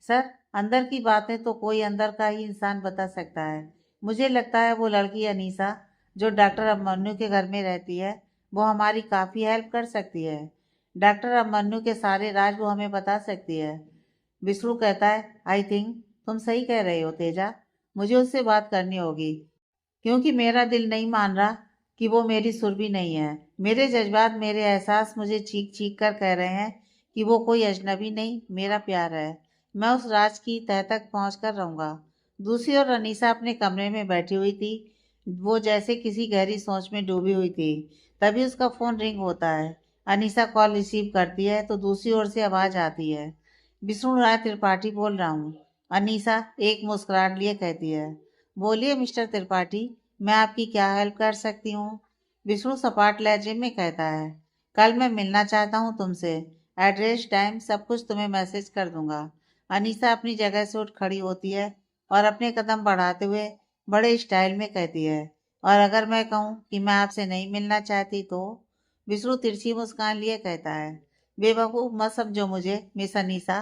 सर, अंदर की बातें तो कोई अंदर का ही इंसान बता सकता है। मुझे लगता है वो लड़की अनीसा जो डॉक्टर अभिमन्यु के घर में रहती है, वो हमारी काफ़ी हेल्प कर सकती है। डॉक्टर अभिमन्यु के सारे राज वो हमें बता सकती है। विष्णु कहता है, आई थिंक तुम सही कह रहे हो तेजा। मुझे उससे बात करनी होगी, क्योंकि मेरा दिल नहीं मान रहा कि वो मेरी सुरभि नहीं है। मेरे जज्बात, मेरे एहसास मुझे चीख चीख कर कह रहे हैं कि वो कोई अजनबी नहीं, मेरा प्यार है। मैं उस राज की तह तक पहुंच कर रहूंगा। दूसरी ओर अनीसा अपने कमरे में बैठी हुई थी। वो जैसे किसी गहरी सोच में डूबी हुई थी। तभी उसका फोन रिंग होता है। अनीसा कॉल रिसीव करती है तो दूसरी ओर से आवाज आती है, विष्णु राय त्रिपाठी बोल रहा हूँ। अनीसा एक मुस्कुराहट लिए कहती है, बोलिए मिस्टर त्रिपाठी, मैं आपकी क्या हेल्प कर सकती हूँ। विष्णु सपाट लहजे में कहता है, कल मैं मिलना चाहता हूँ तुमसे। एड्रेस, टाइम, सब कुछ तुम्हें मैसेज कर दूंगा। अनीसा अपनी जगह से उठ खड़ी होती है और अपने कदम बढ़ाते हुए बड़े स्टाइल में कहती है, और अगर मैं कहूँ कि मैं आपसे नहीं मिलना चाहती तो? विष्णु तिरछी मुस्कान लिए कहता है, बेवकूफ़ मत समझो मुझे मिस अनीसा।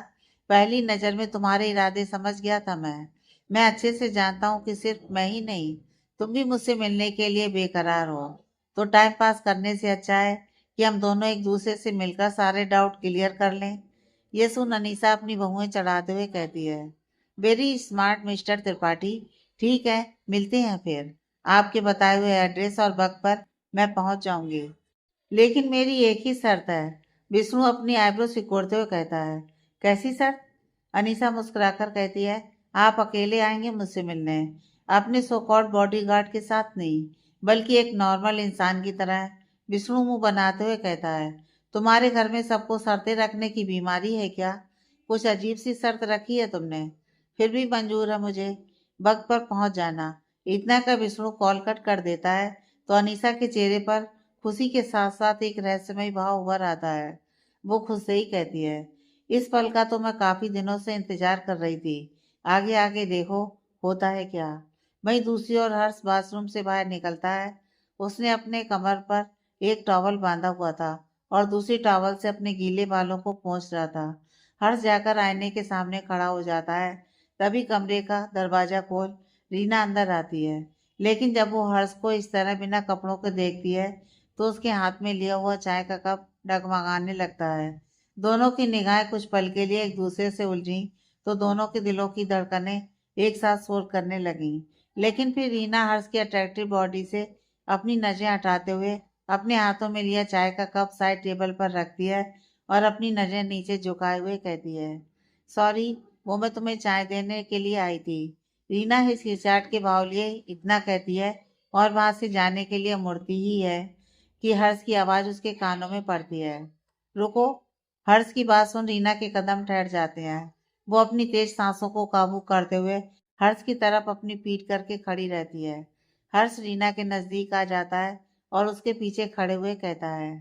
पहली नज़र में तुम्हारे इरादे समझ गया था मैं अच्छे से जानता हूँ कि सिर्फ मैं ही नहीं, तुम भी मुझसे मिलने के लिए बेकरार हो। तो टाइम पास करने से अच्छा है कि हम दोनों एक दूसरे से मिलकर सारे डाउट क्लियर कर लें। ये सुन अनीसा अपनी बहुएं चढ़ाते हुए कहती है, वेरी स्मार्ट मिस्टर त्रिपाठी। ठीक है, मिलते हैं फिर। आपके बताए हुए एड्रेस और वक्त पर मैं पहुंच जाऊंगी, लेकिन मेरी एक ही शर्त है। विष्णु अपनी आईब्रो सिकोड़ते हुए कहता है, कैसी शर्त? अनीसा मुस्कुराकर कहती है, आप अकेले आएंगे मुझसे मिलने, अपने सो कॉल्ड बॉडीगार्ड के साथ नहीं, बल्कि एक नॉर्मल इंसान की तरह। विष्णु मुंह बनाते हुए कहता है, तुम्हारे घर में सबको शर्तें रखने की बीमारी है क्या? कुछ अजीब सी शर्त रखी है तुमने। फिर भी मंजूर है मुझे, वक्त पर पहुंच जाना। इतना का विष्णु कॉल कट कर देता है। तो अनीसा के चेहरे पर खुशी के साथ साथ एक रहस्यमय भाव उभर आता है। वो खुद से ही कहती है, इस पल का तो मैं काफी दिनों से इंतजार कर रही थी। आगे आगे देखो होता है क्या। वहीं दूसरी ओर हर्ष बाथरूम से बाहर निकलता है। उसने अपने कमर पर एक टॉवल बांधा हुआ था और दूसरी टॉवल से अपने गीले बालों को पोंछ रहा था। हर्ष जाकर आईने के सामने खड़ा हो जाता है। तभी कमरे का दरवाजा खोल रीना अंदर आती है। लेकिन जब वो हर्ष को इस तरह बिना कपड़ों के देखती है तो उसके हाथ में लिया हुआ चाय का कप डगमगाने लगता है। दोनों की निगाहें कुछ पल के लिए एक दूसरे से उलझी तो दोनों के दिलों की धड़कनें एक साथ शोर करने लगीं। लेकिन फिर रीना हर्ष की अट्रैक्टिव बॉडी से अपनी नजरें हटाते हुए अपने हाथों में लिया चाय का कप साइड टेबल पर रखती है और अपनी नजरें नीचे झुकाए हुए कहती है, सॉरी, वो मैं तुम्हें चाय देने के लिए आई थी। रीना हिचकिचाहट के भाव लिए इतना कहती है और वहां से जाने के लिए मुड़ती ही है कि हर्ष की आवाज उसके कानों में पड़ती है, रुको। हर्ष की बात सुन रीना के कदम ठहर जाते हैं। वो अपनी तेज सांसों को काबू करते हुए हर्ष की तरफ अपनी पीठ करके खड़ी रहती है। हर्ष रीना के नजदीक आ जाता है और उसके पीछे खड़े हुए कहता है,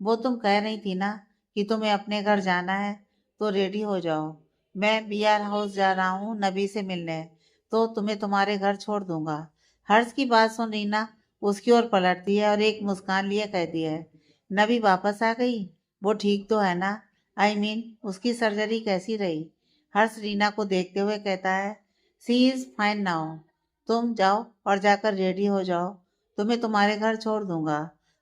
वो तुम कह रही थी ना कि तुम्हें अपने घर जाना है, तो रेडी हो जाओ। मैं बीआर हाउस जा रहा हूँ नबी से मिलने, तो तुम्हें तुम्हारे घर छोड़ दूंगा। हर्ष की बात सुन रीना उसकी ओर पलटती है और एक मुस्कान लिए कहती है, नबी वापस आ गई? वो ठीक तो है ना? उसकी सर्जरी कैसी रही? हर्ष रीना को देखते हुए कहता है, सी इज फाइन नाउ। तुम जाओ और जाकर रेडी हो जाओ। तुम्हें तुम्हारे घर छोड़ दूंगा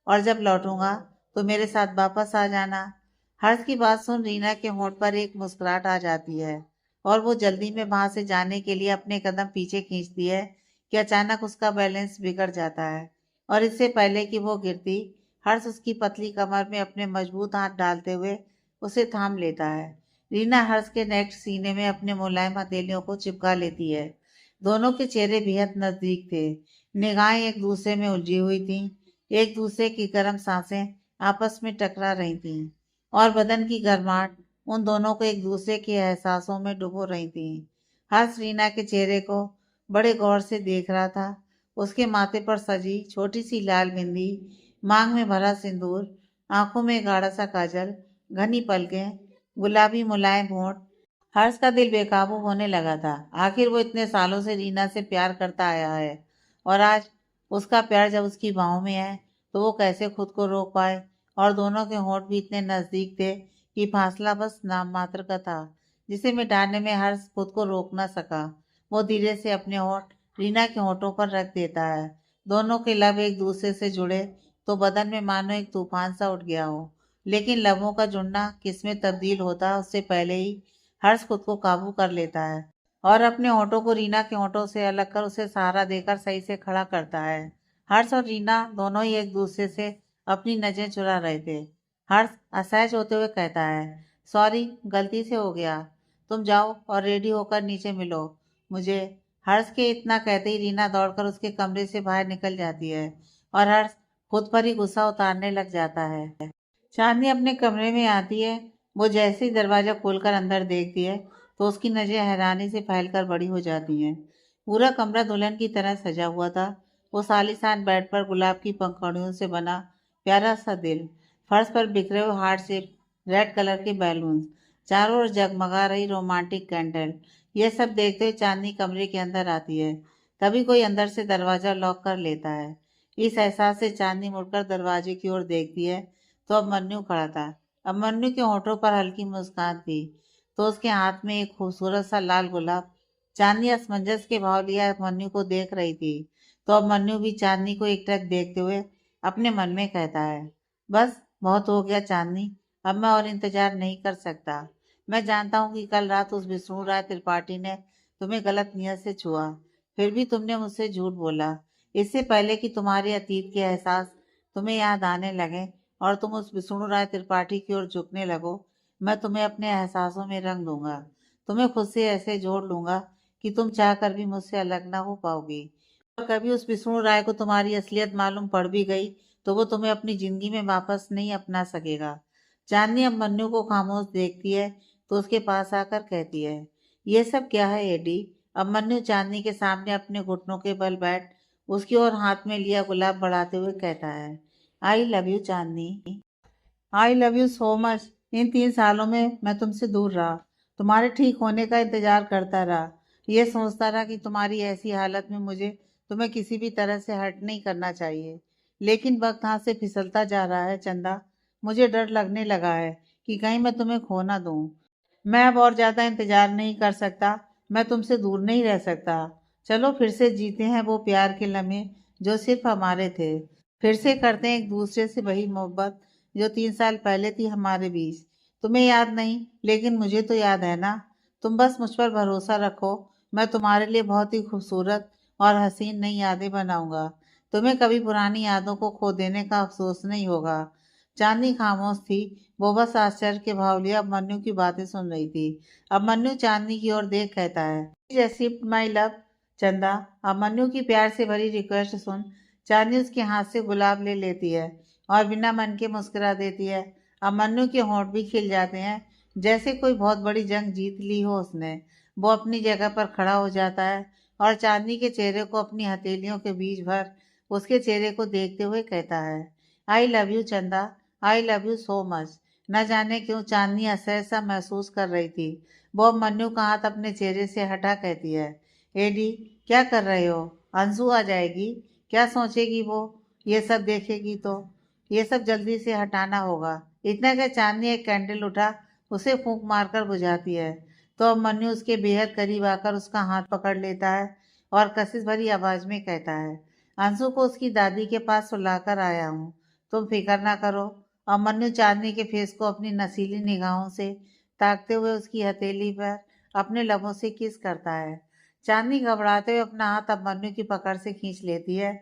और जब लौटूंगा तो मेरे साथ वापस आ जाना। हर्ष की बात सुन रीना के होंठ पर एक मुस्कुराहट आ जाती है और वो जल्दी में वहां से जाने के लिए अपने कदम पीछे खींचती है कि अचानक उसका बैलेंस बिगड़ जाता है और इससे पहले कि वो गिरती, हर्ष उसकी पतली कमर में अपने मजबूत हाथ डालते हुए उसे थाम लेता है। रीना हर्ष के नेक सीने में अपने मुलायम हथेलियों को चिपका लेती है। दोनों के चेहरे बेहद नजदीक थे। निगाहें एक दूसरे में उलझी हुई थीं। एक दूसरे की गर्म सांसें आपस में टकरा रही थीं और बदन की गर्माहट उन दोनों को एक दूसरे के एहसासों में डुबो रही थी। हर्ष रीना के चेहरे को बड़े गौर से देख रहा था। उसके माथे पर सजी छोटी सी लाल बिंदी, मांग में भरा सिंदूर, आंखों में गाढ़ा सा काजल, घनी पलकें, गुलाबी मुलायम होंठ। हर्ष का दिल बेकाबू होने लगा था। आखिर वो इतने सालों से रीना से प्यार करता आया है और आज उसका प्यार जब उसकी बाहों में है तो वो कैसे खुद को रोक पाए। और दोनों के होंठ भी इतने नजदीक थे कि फासला बस नाम मात्र का था, जिसे मिटाने में हर्ष खुद को रोक न सका। वो धीरे से अपने होंठ रीना के होंठों पर रख देता है। दोनों के लब एक दूसरे से जुड़े तो बदन में मानो एक तूफान सा उठ गया हो। लेकिन लबों का जुड़ना किसमें तब्दील होता है उससे पहले ही हर्ष खुद को काबू कर लेता है और अपने होंठों को रीना के होंठों से अलग कर उसे सहारा देकर सही से खड़ा करता है। हर्ष और रीना दोनों ही एक दूसरे से अपनी नजरें चुरा रहे थे। हर्ष असहज होते हुए कहता है, सॉरी, गलती से हो गया। तुम जाओ और रेडी होकर नीचे मिलो मुझे। हर्ष के इतना कहते ही रीना दौड़कर उसके कमरे से बाहर निकल जाती है और हर्ष खुद पर ही गुस्सा उतारने लग जाता है। चांदनी अपने कमरे में आती है। वो जैसे ही दरवाजा खोलकर अंदर देखती है तो उसकी नजरें हैरानी से फैलकर बड़ी हो जाती हैं। पूरा कमरा दुल्हन की तरह सजा हुआ था। वो सालिशान बेड पर गुलाब की पंखुड़ियों से बना प्यारा सा दिल, फर्श पर बिखरे हुए हार्ट शेप रेड कलर के बैलून, चारों ओर जगमगा रही रोमांटिक कैंडल। यह सब देखते हुए चांदनी कमरे के अंदर आती है। तभी कोई अंदर से दरवाजा लॉक कर लेता है। इस एहसास से चांदनी मुड़कर दरवाजे की ओर देखती है तो अब मन्नू खड़ा था। अब मन्नू के होठों पर हल्की मुस्कान थी तो उसके हाथ में एक खूबसूरत सा लाल गुलाब। चांदनी असमंजस के भाव लिया मन्नू को देख रही थी तो अब मन्नू भी चांदनी को एकटक देखते हुए अपने मन में कहता है, बस बहुत हो गया चांदनी, अब मैं और इंतजार नहीं कर सकता। मैं जानता हूँ कि कल रात उस विष्णु राय त्रिपाठी ने तुम्हें गलत नियत से छुआ, फिर भी तुमने मुझसे झूठ बोला। इससे पहले कि तुम्हारे अतीत के एहसास तुम्हें याद आने लगे और तुम उस विष्णु राय त्रिपाठी की ओर झुकने लगो, मैं तुम्हें अपने एहसासों में रंग दूंगा। तुम्हें खुद से ऐसे जोड़ लूंगा कि तुम चाहकर भी मुझसे अलग ना हो पाओगी। और कभी उस विष्णु राय को तुम्हारी असलियत मालूम पड़ भी गई तो वो तुम्हें अपनी जिंदगी में वापस नहीं अपना सकेगा। चांदनी अब मन्नू को खामोश देखती है तो उसके पास आकर कहती है, ये सब क्या है एडी? अब मन्नू चांदनी के सामने अपने घुटनों के बल बैठ उसकी ओर हाथ में लिया गुलाब बढ़ाते हुए कहता है, I love you Chandni, I love you so much. इन 3 सालों में मैं तुमसे दूर रहा, तुम्हारे ठीक होने का इंतजार करता रहा, ये सोचता रहा कि तुम्हारी ऐसी हालत में मुझे तुम्हें किसी भी तरह से हर्ट नहीं करना चाहिए। लेकिन वक्त हाथ से फिसलता जा रहा है चंदा। मुझे डर लगने लगा है कि कहीं मैं तुम्हें खो ना दूं। मैं अब और ज्यादा इंतजार नहीं कर सकता। मैं तुमसे दूर नहीं रह सकता। चलो फिर से जीते हैं वो प्यार के लम्हे जो सिर्फ हमारे थे। फिर से करते हैं एक दूसरे से वही मोहब्बत जो 3 साल पहले थी हमारे बीच। तुम्हें याद नहीं, लेकिन मुझे तो याद है ना। तुम बस मुझ पर भरोसा रखो। मैं तुम्हारे लिए बहुत ही खूबसूरत और हसीन नई यादें बनाऊंगा। तुम्हें कभी पुरानी यादों को खो देने का अफसोस नहीं होगा। चांदनी खामोश थी। वो बस आश्चर्य के भाव लिए अब मन्नू की बातें सुन रही थी। अब मन्नू चांदनी की ओर देख कहता है, जैसी माई लव। चंदा, अब मन्नू की प्यार से भरी रिक्वेस्ट सुन। चांदनी उसके हाथ से गुलाब ले लेती है और बिना मन के मुस्कुरा देती है। अब मन्नू के होंठ भी खिल जाते हैं, जैसे कोई बहुत बड़ी जंग जीत ली हो उसने। वो अपनी जगह पर खड़ा हो जाता है और चांदनी के चेहरे को अपनी हथेलियों के बीच भर उसके चेहरे को देखते हुए कहता है, आई लव यू चंदा, आई लव यू सो मच। न जाने क्यों चांदनी असहज सा महसूस कर रही थी। वो अब मन्नू का हाथ अपने चेहरे से हटा कहती है, एडी क्या कर रहे हो? अंशु आ जाएगी। क्या सोचेगी वो ये सब देखेगी तो? ये सब जल्दी से हटाना होगा। इतना कि चांदनी एक कैंडल उठा उसे फूंक मारकर बुझाती है। तो अब मन्नू उसके बेहद करीब आकर उसका हाथ पकड़ लेता है और कशिश भरी आवाज में कहता है, अंशु को उसकी दादी के पास सुलाकर आया हूँ, तुम फिक्र ना करो। और मन्नू चांदनी के फेस को अपनी नसीली निगाहों से ताकते हुए उसकी हथेली पर अपने लबों से किस करता है। चांदनी घबराते हुए अपना हाथ अब मन्नू की पकड़ से खींच लेती है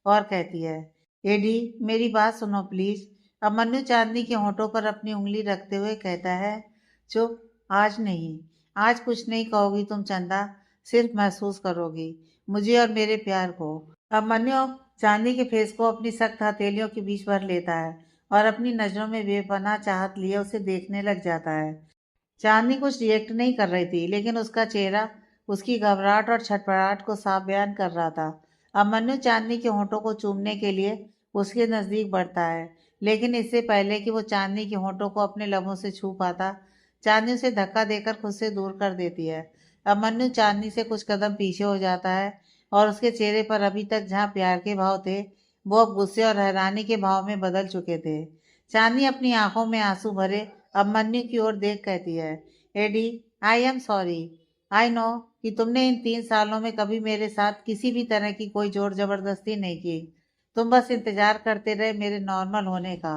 और कहती है, एडी मेरी बात सुनो प्लीज। अब मन्नू चांदनी के होंठों पर अपनी उंगली रखते हुए कहता है, चुप, आज नहीं। आज कुछ नहीं कहोगी तुम चंदा, सिर्फ महसूस करोगी मुझे और मेरे प्यार को। अब मन्नू चांदनी के फेस को अपनी सख्त हथेलियों के बीच भर लेता है और अपनी नजरों में बेपनाह चाहत लिए उसे देखने लग जाता है। चांदनी कुछ रिएक्ट नहीं कर रही थी, लेकिन उसका चेहरा उसकी घबराहट और छटपटाहट को साफ बयान कर रहा था। अब मन्नू चांदनी के होठों को चूमने के लिए उसके नजदीक बढ़ता है, लेकिन इससे पहले कि वो चांदनी के होठों को अपने लबों से छू पाता, चांदनी उसे धक्का देकर खुद से दूर कर देती है। अब मन्नू चांदनी से कुछ कदम पीछे हो जाता है और उसके चेहरे पर अभी तक जहाँ प्यार के भाव थे, वो अब गुस्से और हैरानी के भाव में बदल चुके थे। चांदनी अपनी आंखों में आंसू भरे अब मन्नू की ओर देख कहती है, Eddie I am sorry. I know कि तुमने इन 3 सालों में कभी मेरे साथ किसी भी तरह की कोई जोर जबरदस्ती नहीं की। तुम बस इंतजार करते रहे मेरे नॉर्मल होने का।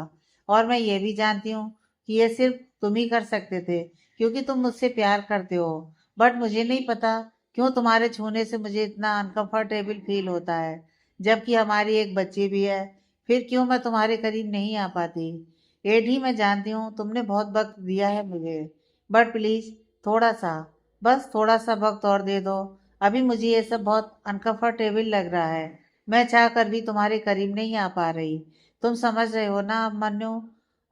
और मैं ये भी जानती हूँ कि ये सिर्फ तुम ही कर सकते थे, क्योंकि तुम मुझसे प्यार करते हो। बट मुझे नहीं पता क्यों तुम्हारे छूने से मुझे इतना अनकंफर्टेबल फील होता है, जबकि हमारी एक बच्ची भी है। फिर क्यों मैं तुम्हारे करीब नहीं आ पाती? एडी मैं जानती हूँ तुमने बहुत वक्त दिया है मुझे, बट प्लीज थोड़ा सा, बस थोड़ा सा वक्त और दे दो। अभी मुझे ये सब बहुत अनकंफर्टेबल लग रहा है। मैं चाह कर भी तुम्हारे करीब नहीं आ पा रही। तुम समझ रहे हो ना अभिमन्यु?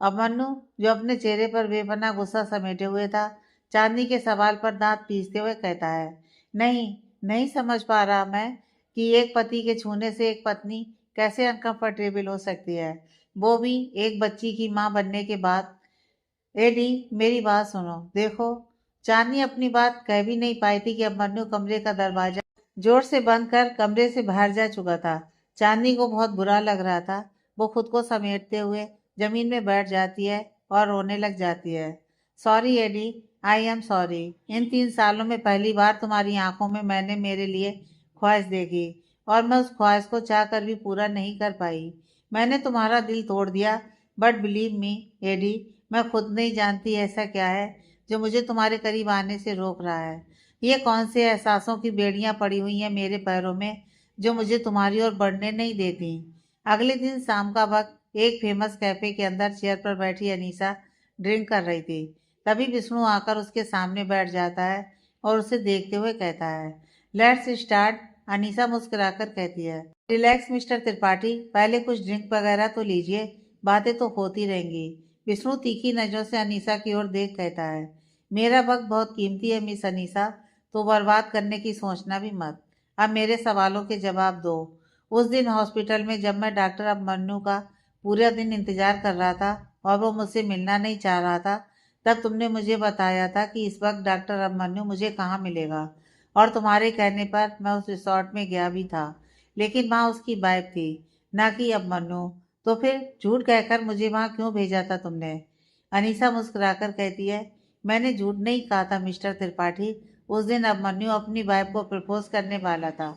अभिमन्यु जो अपने चेहरे पर बेपनाह गुस्सा समेटे हुए था, चांदनी के सवाल पर दांत पीसते हुए कहता है, नहीं, नहीं समझ पा रहा मैं कि एक पति के छूने से एक पत्नी कैसे अनकंफर्टेबल हो सकती है, वो भी एक बच्ची की माँ बनने के बाद। एडी मेरी बात सुनो, देखो। चांदनी अपनी बात कह भी नहीं पाई थी कि अब मन्नू कमरे का दरवाजा जोर से बंद कर कमरे से बाहर जा चुका था। चांदनी को बहुत बुरा लग रहा था। वो खुद को समेटते हुए जमीन में बैठ जाती है और रोने लग जाती है। Sorry Eddie, I am sorry. इन 3 सालों में पहली बार तुम्हारी आंखों में मैंने मेरे लिए ख्वाहिश देखी, और मैं उस ख्वाहिश को चाह कर भी पूरा नहीं कर पाई। मैंने तुम्हारा दिल तोड़ दिया। बट बिलीव मी एडी, मैं खुद नहीं जानती ऐसा क्या है जो मुझे तुम्हारे करीब आने से रोक रहा है। ये कौन से एहसासों की बेड़ियां पड़ी हुई हैं मेरे पैरों में जो मुझे तुम्हारी ओर बढ़ने नहीं देती। अगले दिन शाम का वक्त एक फेमस कैफे के अंदर चेयर पर बैठी अनीसा ड्रिंक कर रही थी। तभी विष्णु आकर उसके सामने बैठ जाता है और उसे देखते हुए कहता है, लेट्स स्टार्ट। अनीसा मुस्कुराकर कहती है, रिलैक्स मिस्टर त्रिपाठी, पहले कुछ ड्रिंक वगैरह तो लीजिए, बातें तो होती रहेंगी। विष्णु तीखी नजरों से अनीसा की ओर देख कहता है, मेरा वक्त बहुत कीमती है मिस अनीसा, तो बर्बाद करने की सोचना भी मत। अब मेरे सवालों के जवाब दो। उस दिन हॉस्पिटल में जब मैं डॉक्टर अभिमन्यु का पूरा दिन इंतजार कर रहा था और वो मुझसे मिलना नहीं चाह रहा था, तब तुमने मुझे बताया था कि इस वक्त डॉक्टर अभिमन्यु मुझे कहाँ मिलेगा, और तुम्हारे कहने पर मैं उस रिसोर्ट में गया भी था, लेकिन वहाँ उसकी वाइफ थी, ना कि अभिमन्यु। तो फिर झूठ कहकर मुझे वहाँ क्यों भेजा था तुमने? अनीसा मुस्कुराकर कहती है, मैंने झूठ नहीं कहा था मिस्टर त्रिपाठी। उस दिन अभिमन्यु अपनी वाइफ को प्रपोज करने वाला था।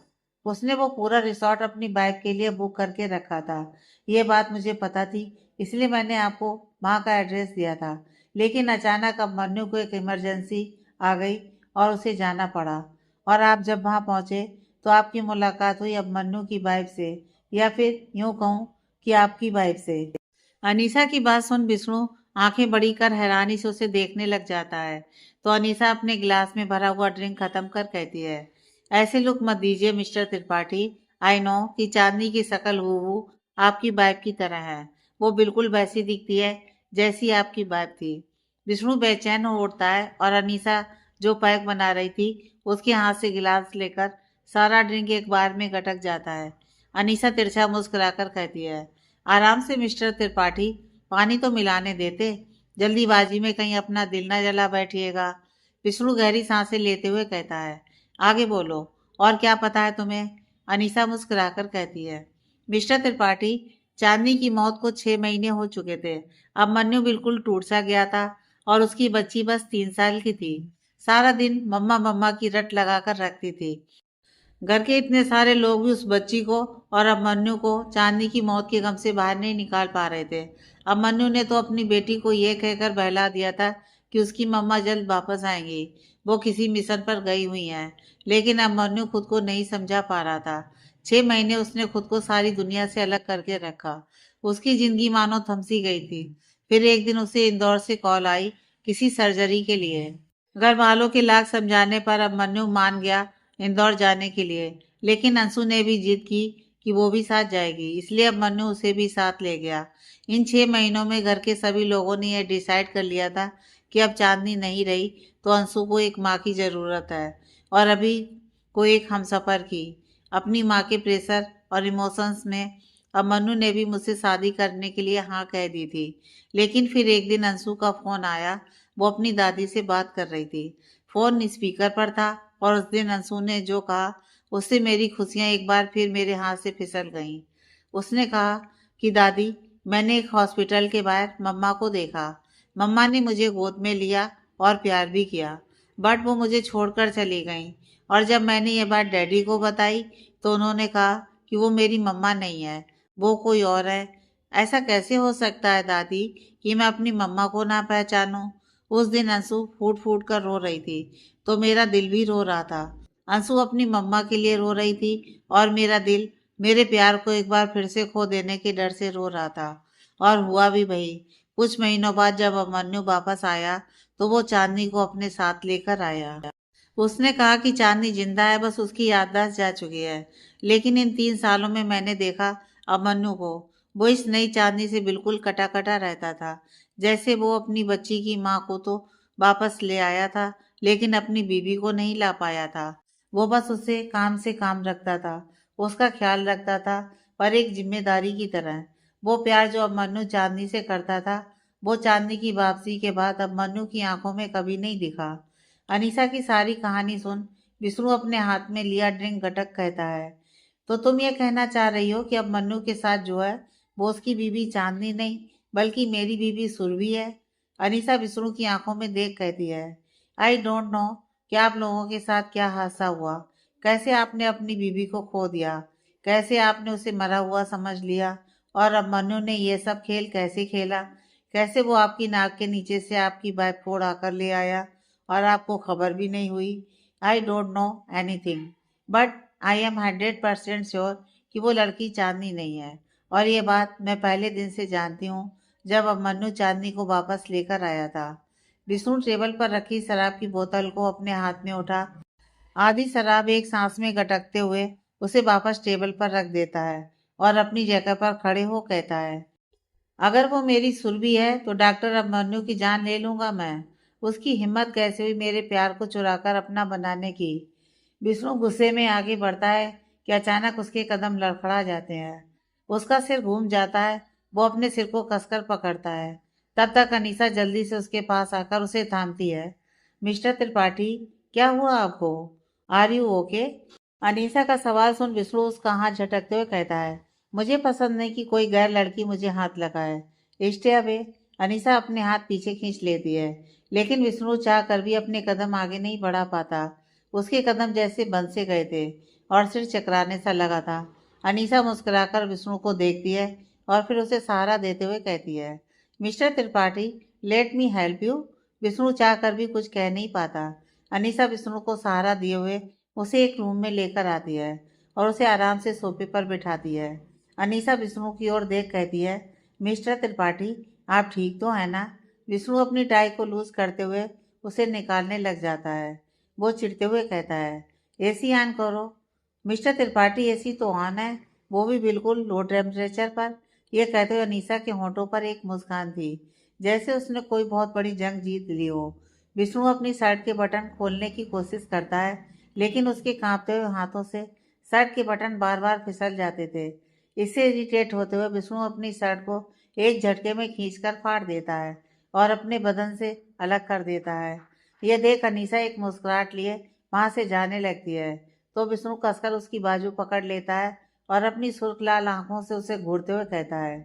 उसने वो पूरा रिसोर्ट अपनी वाइफ के लिए बुक करके रखा था। ये बात मुझे पता थी, इसलिए मैंने आपको वहाँ का एड्रेस दिया था। लेकिन अचानक अभिमन्यु को एक इमरजेंसी आ गई और उसे जाना पड़ा। और आप जब वहाँ पहुँचे तो आपकी मुलाकात हुई अभिमन्यु की वाइफ से, या फिर यूं कहूँ कि आपकी वाइफ से। अनीसा की बात सुन विष्णु आंखें बड़ी कर हैरानी से उसे देखने लग जाता है। तो अनीसा अपने गिलास में भरा हुआ ड्रिंक खत्म कर कहती है, ऐसे लुक मत दीजिए मिस्टर त्रिपाठी। आई नो कि चांदनी की शक्ल हूबहू आपकी वाइफ की तरह है। वो बिल्कुल वैसी दिखती है जैसी आपकी वाइफ थी। विष्णु बेचैन हो उठता है और अनीसा जो पैक बना रही थी उसके हाथ से गिलास लेकर सारा ड्रिंक एक बार में गटक जाता है। अनीसा तिरछा मुस्कुराकर कहती है, आराम से मिस्टर त्रिपाठी, पानी तो मिलाने देते, जल्दीबाजी में कहीं अपना दिल ना जला बैठिएगा। विष्णु गहरी सांसें लेते हुए कहता है, आगे बोलो, और क्या पता है तुम्हें? अनीसा मुस्कुराकर कहती है, मिस्टर त्रिपाठी, चांदनी की मौत को 6 महीने हो चुके थे। अब मन्नू बिल्कुल टूट सा गया था और उसकी बच्ची बस 3 साल की थी। सारा दिन मम्मा मम्मा की रट लगाकर रखती थी। घर के इतने सारे लोग भी उस बच्ची को और अभिमन्यु को चांदनी की मौत के गम से बाहर नहीं निकाल पा रहे थे। अभिमन्यु ने तो अपनी बेटी को ये कहकर बहला दिया था कि उसकी मम्मा जल्द वापस आएंगी, वो किसी मिशन पर गई हुई हैं। लेकिन अभिमन्यु खुद को नहीं समझा पा रहा था। 6 महीने उसने खुद को सारी दुनिया से अलग करके रखा। उसकी जिंदगी मानो थमसी गई थी। फिर एक दिन उसे इंदौर से कॉल आई किसी सर्जरी के लिए। घर वालों के लाख समझाने पर अभिमन्यु मान गया इंदौर जाने के लिए। लेकिन अंशु ने भी जिद की कि वो भी साथ जाएगी, इसलिए अभिमन्यु उसे भी साथ ले गया। इन 6 महीनों में घर के सभी लोगों ने यह डिसाइड कर लिया था कि अब चांदनी नहीं रही तो अंशु को एक माँ की ज़रूरत है, और अभी को एक हमसफ़र की। अपनी माँ के प्रेशर और इमोशंस में अभिमन्यु ने भी मुझसे शादी करने के लिए हाँ कह दी थी। लेकिन फिर एक दिन अंशु का फ़ोन आया। वो अपनी दादी से बात कर रही थी। फ़ोन स्पीकर पर था और उस दिन अंशु ने जो कहा उससे मेरी खुशियाँ एक बार फिर मेरे हाथ से फिसल गईं। उसने कहा कि दादी, मैंने एक हॉस्पिटल के बाहर मम्मा को देखा। मम्मा ने मुझे गोद में लिया और प्यार भी किया, बट वो मुझे छोड़कर चली गईं। और जब मैंने ये बात डैडी को बताई तो उन्होंने कहा कि वो मेरी मम्मा नहीं है, वो कोई और है। ऐसा कैसे हो सकता है दादी कि मैं अपनी मम्मा को ना पहचानूं? उस दिन अंशु फूट फूट कर रो रही थी, तो मेरा दिल भी रो रहा था। अंशु अपनी मम्मा के लिए रो रही थी और मेरा दिल मेरे प्यार को एक बार फिर से खो देने के डर से रो रहा था। और हुआ भी वही। कुछ महीनों बाद जब अभिमन्यु वापस आया तो वो चांदनी को अपने साथ लेकर आया। उसने कहा कि चांदनी जिंदा है, बस उसकी याददाश्त जा चुकी है। लेकिन इन 3 सालों में मैंने देखा अभिमन्यु को, वो इस नई चांदनी से बिल्कुल कटा कटा रहता था। जैसे वो अपनी बच्ची की माँ को तो वापस ले आया था, लेकिन अपनी बीवी को नहीं ला पाया था। वो बस उसे काम से काम रखता था, उसका ख्याल रखता था, पर एक जिम्मेदारी की तरह। वो प्यार जो अभिमन्यु चांदनी से करता था, वो चांदनी की वापसी के बाद अभिमन्यु की आंखों में कभी नहीं दिखा। अनीसा की सारी कहानी सुन विष्णु अपने हाथ में लिया ड्रिंक गटक कहता है, तो तुम ये कहना चाह रही हो कि अब मन्नू के साथ जो है वो उसकी बीवी चांदनी नहीं बल्कि मेरी बीवी सुरभि है? अनीसा विष्णु की आंखों में देख कहती है, आई डोंट नो कि आप लोगों के साथ क्या हादसा हुआ, कैसे आपने अपनी बीवी को खो दिया, कैसे आपने उसे मरा हुआ समझ लिया, और अब मन्नू ने ये सब खेल कैसे खेला, कैसे वो आपकी नाक के नीचे से आपकी बाइक फोड़ आकर ले आया और आपको खबर भी नहीं हुई। I don't know anything, but I am 100% sure कि वो लड़की चांदनी नहीं है। और ये बात मैं पहले दिन से जानती हूँ जब अब मन्नू चांदनी को वापस लेकर आया था। विष्णु टेबल पर रखी शराब की बोतल को अपने हाथ में उठा आधी शराब एक सांस में गटकते हुए उसे वापस टेबल पर रख देता है और अपनी जगह पर खड़े हो कहता है, अगर वो मेरी सुरभि है तो डॉक्टर अभिमन्यु की जान ले लूंगा मैं। उसकी हिम्मत कैसे हुई मेरे प्यार को चुराकर अपना बनाने की? विष्णु गुस्से में आगे बढ़ता है कि अचानक उसके कदम लड़खड़ा जाते हैं। उसका सिर घूम जाता है। वो अपने सिर को कसकर पकड़ता है। तब तक अनीसा जल्दी से उसके पास आकर उसे थामती है। मिस्टर त्रिपाठी, क्या हुआ आपको? Are you okay? अनीसा का सवाल सुन विष्णु उसका हाथ झटकते हुए कहता है, मुझे पसंद नहीं कि कोई गैर लड़की मुझे हाथ लगाए। Stay away. अनीसा अपने हाथ पीछे खींच लेती है, लेकिन विष्णु चाह कर भी अपने कदम आगे नहीं बढ़ा पाता। उसके कदम जैसे बंद से गए थे और सिर चकराने सा लगा था। अनीसा मुस्कुराकर विष्णु को देखती है और फिर उसे सहारा देते हुए कहती है, mister Tripathi, let me help you. Vishnu चाह कर भी कुछ कह नहीं पाता। अनीसा विष्णु को सहारा दिए हुए उसे एक रूम में लेकर आती है और उसे आराम से सोफे पर बिठाती है। अनीसा विष्णु की ओर देख कहती है, मिस्टर त्रिपाठी, आप ठीक तो हैं ना? विष्णु अपनी टाई को लूज करते हुए उसे निकालने लग जाता है। वो चिढ़ते हुए कहता है, एसी ऑन करो। मिस्टर त्रिपाठी, एसी तो ऑन है, वो भी बिल्कुल लो टेम्परेचर पर। यह कहते हुए अनीसा के होंठों पर एक मुस्कान थी, जैसे उसने कोई बहुत बड़ी जंग जीत ली हो। विष्णु अपनी शर्ट के बटन खोलने की कोशिश करता है, लेकिन उसके कांपते हुए हाथों से शर्ट के बटन बार बार फिसल जाते थे। इससे इरिटेट होते हुए विष्णु अपनी शर्ट को एक झटके में खींचकर फाड़ देता है और अपने बदन से अलग कर देता है। यह देख अनीसा एक मुस्कुराहट लिए वहां से जाने लगती है, तो विष्णु कसकर उसकी बाजू पकड़ लेता है और अपनी सुर्ख लाल आंखों से उसे घूरते हुए कहता है,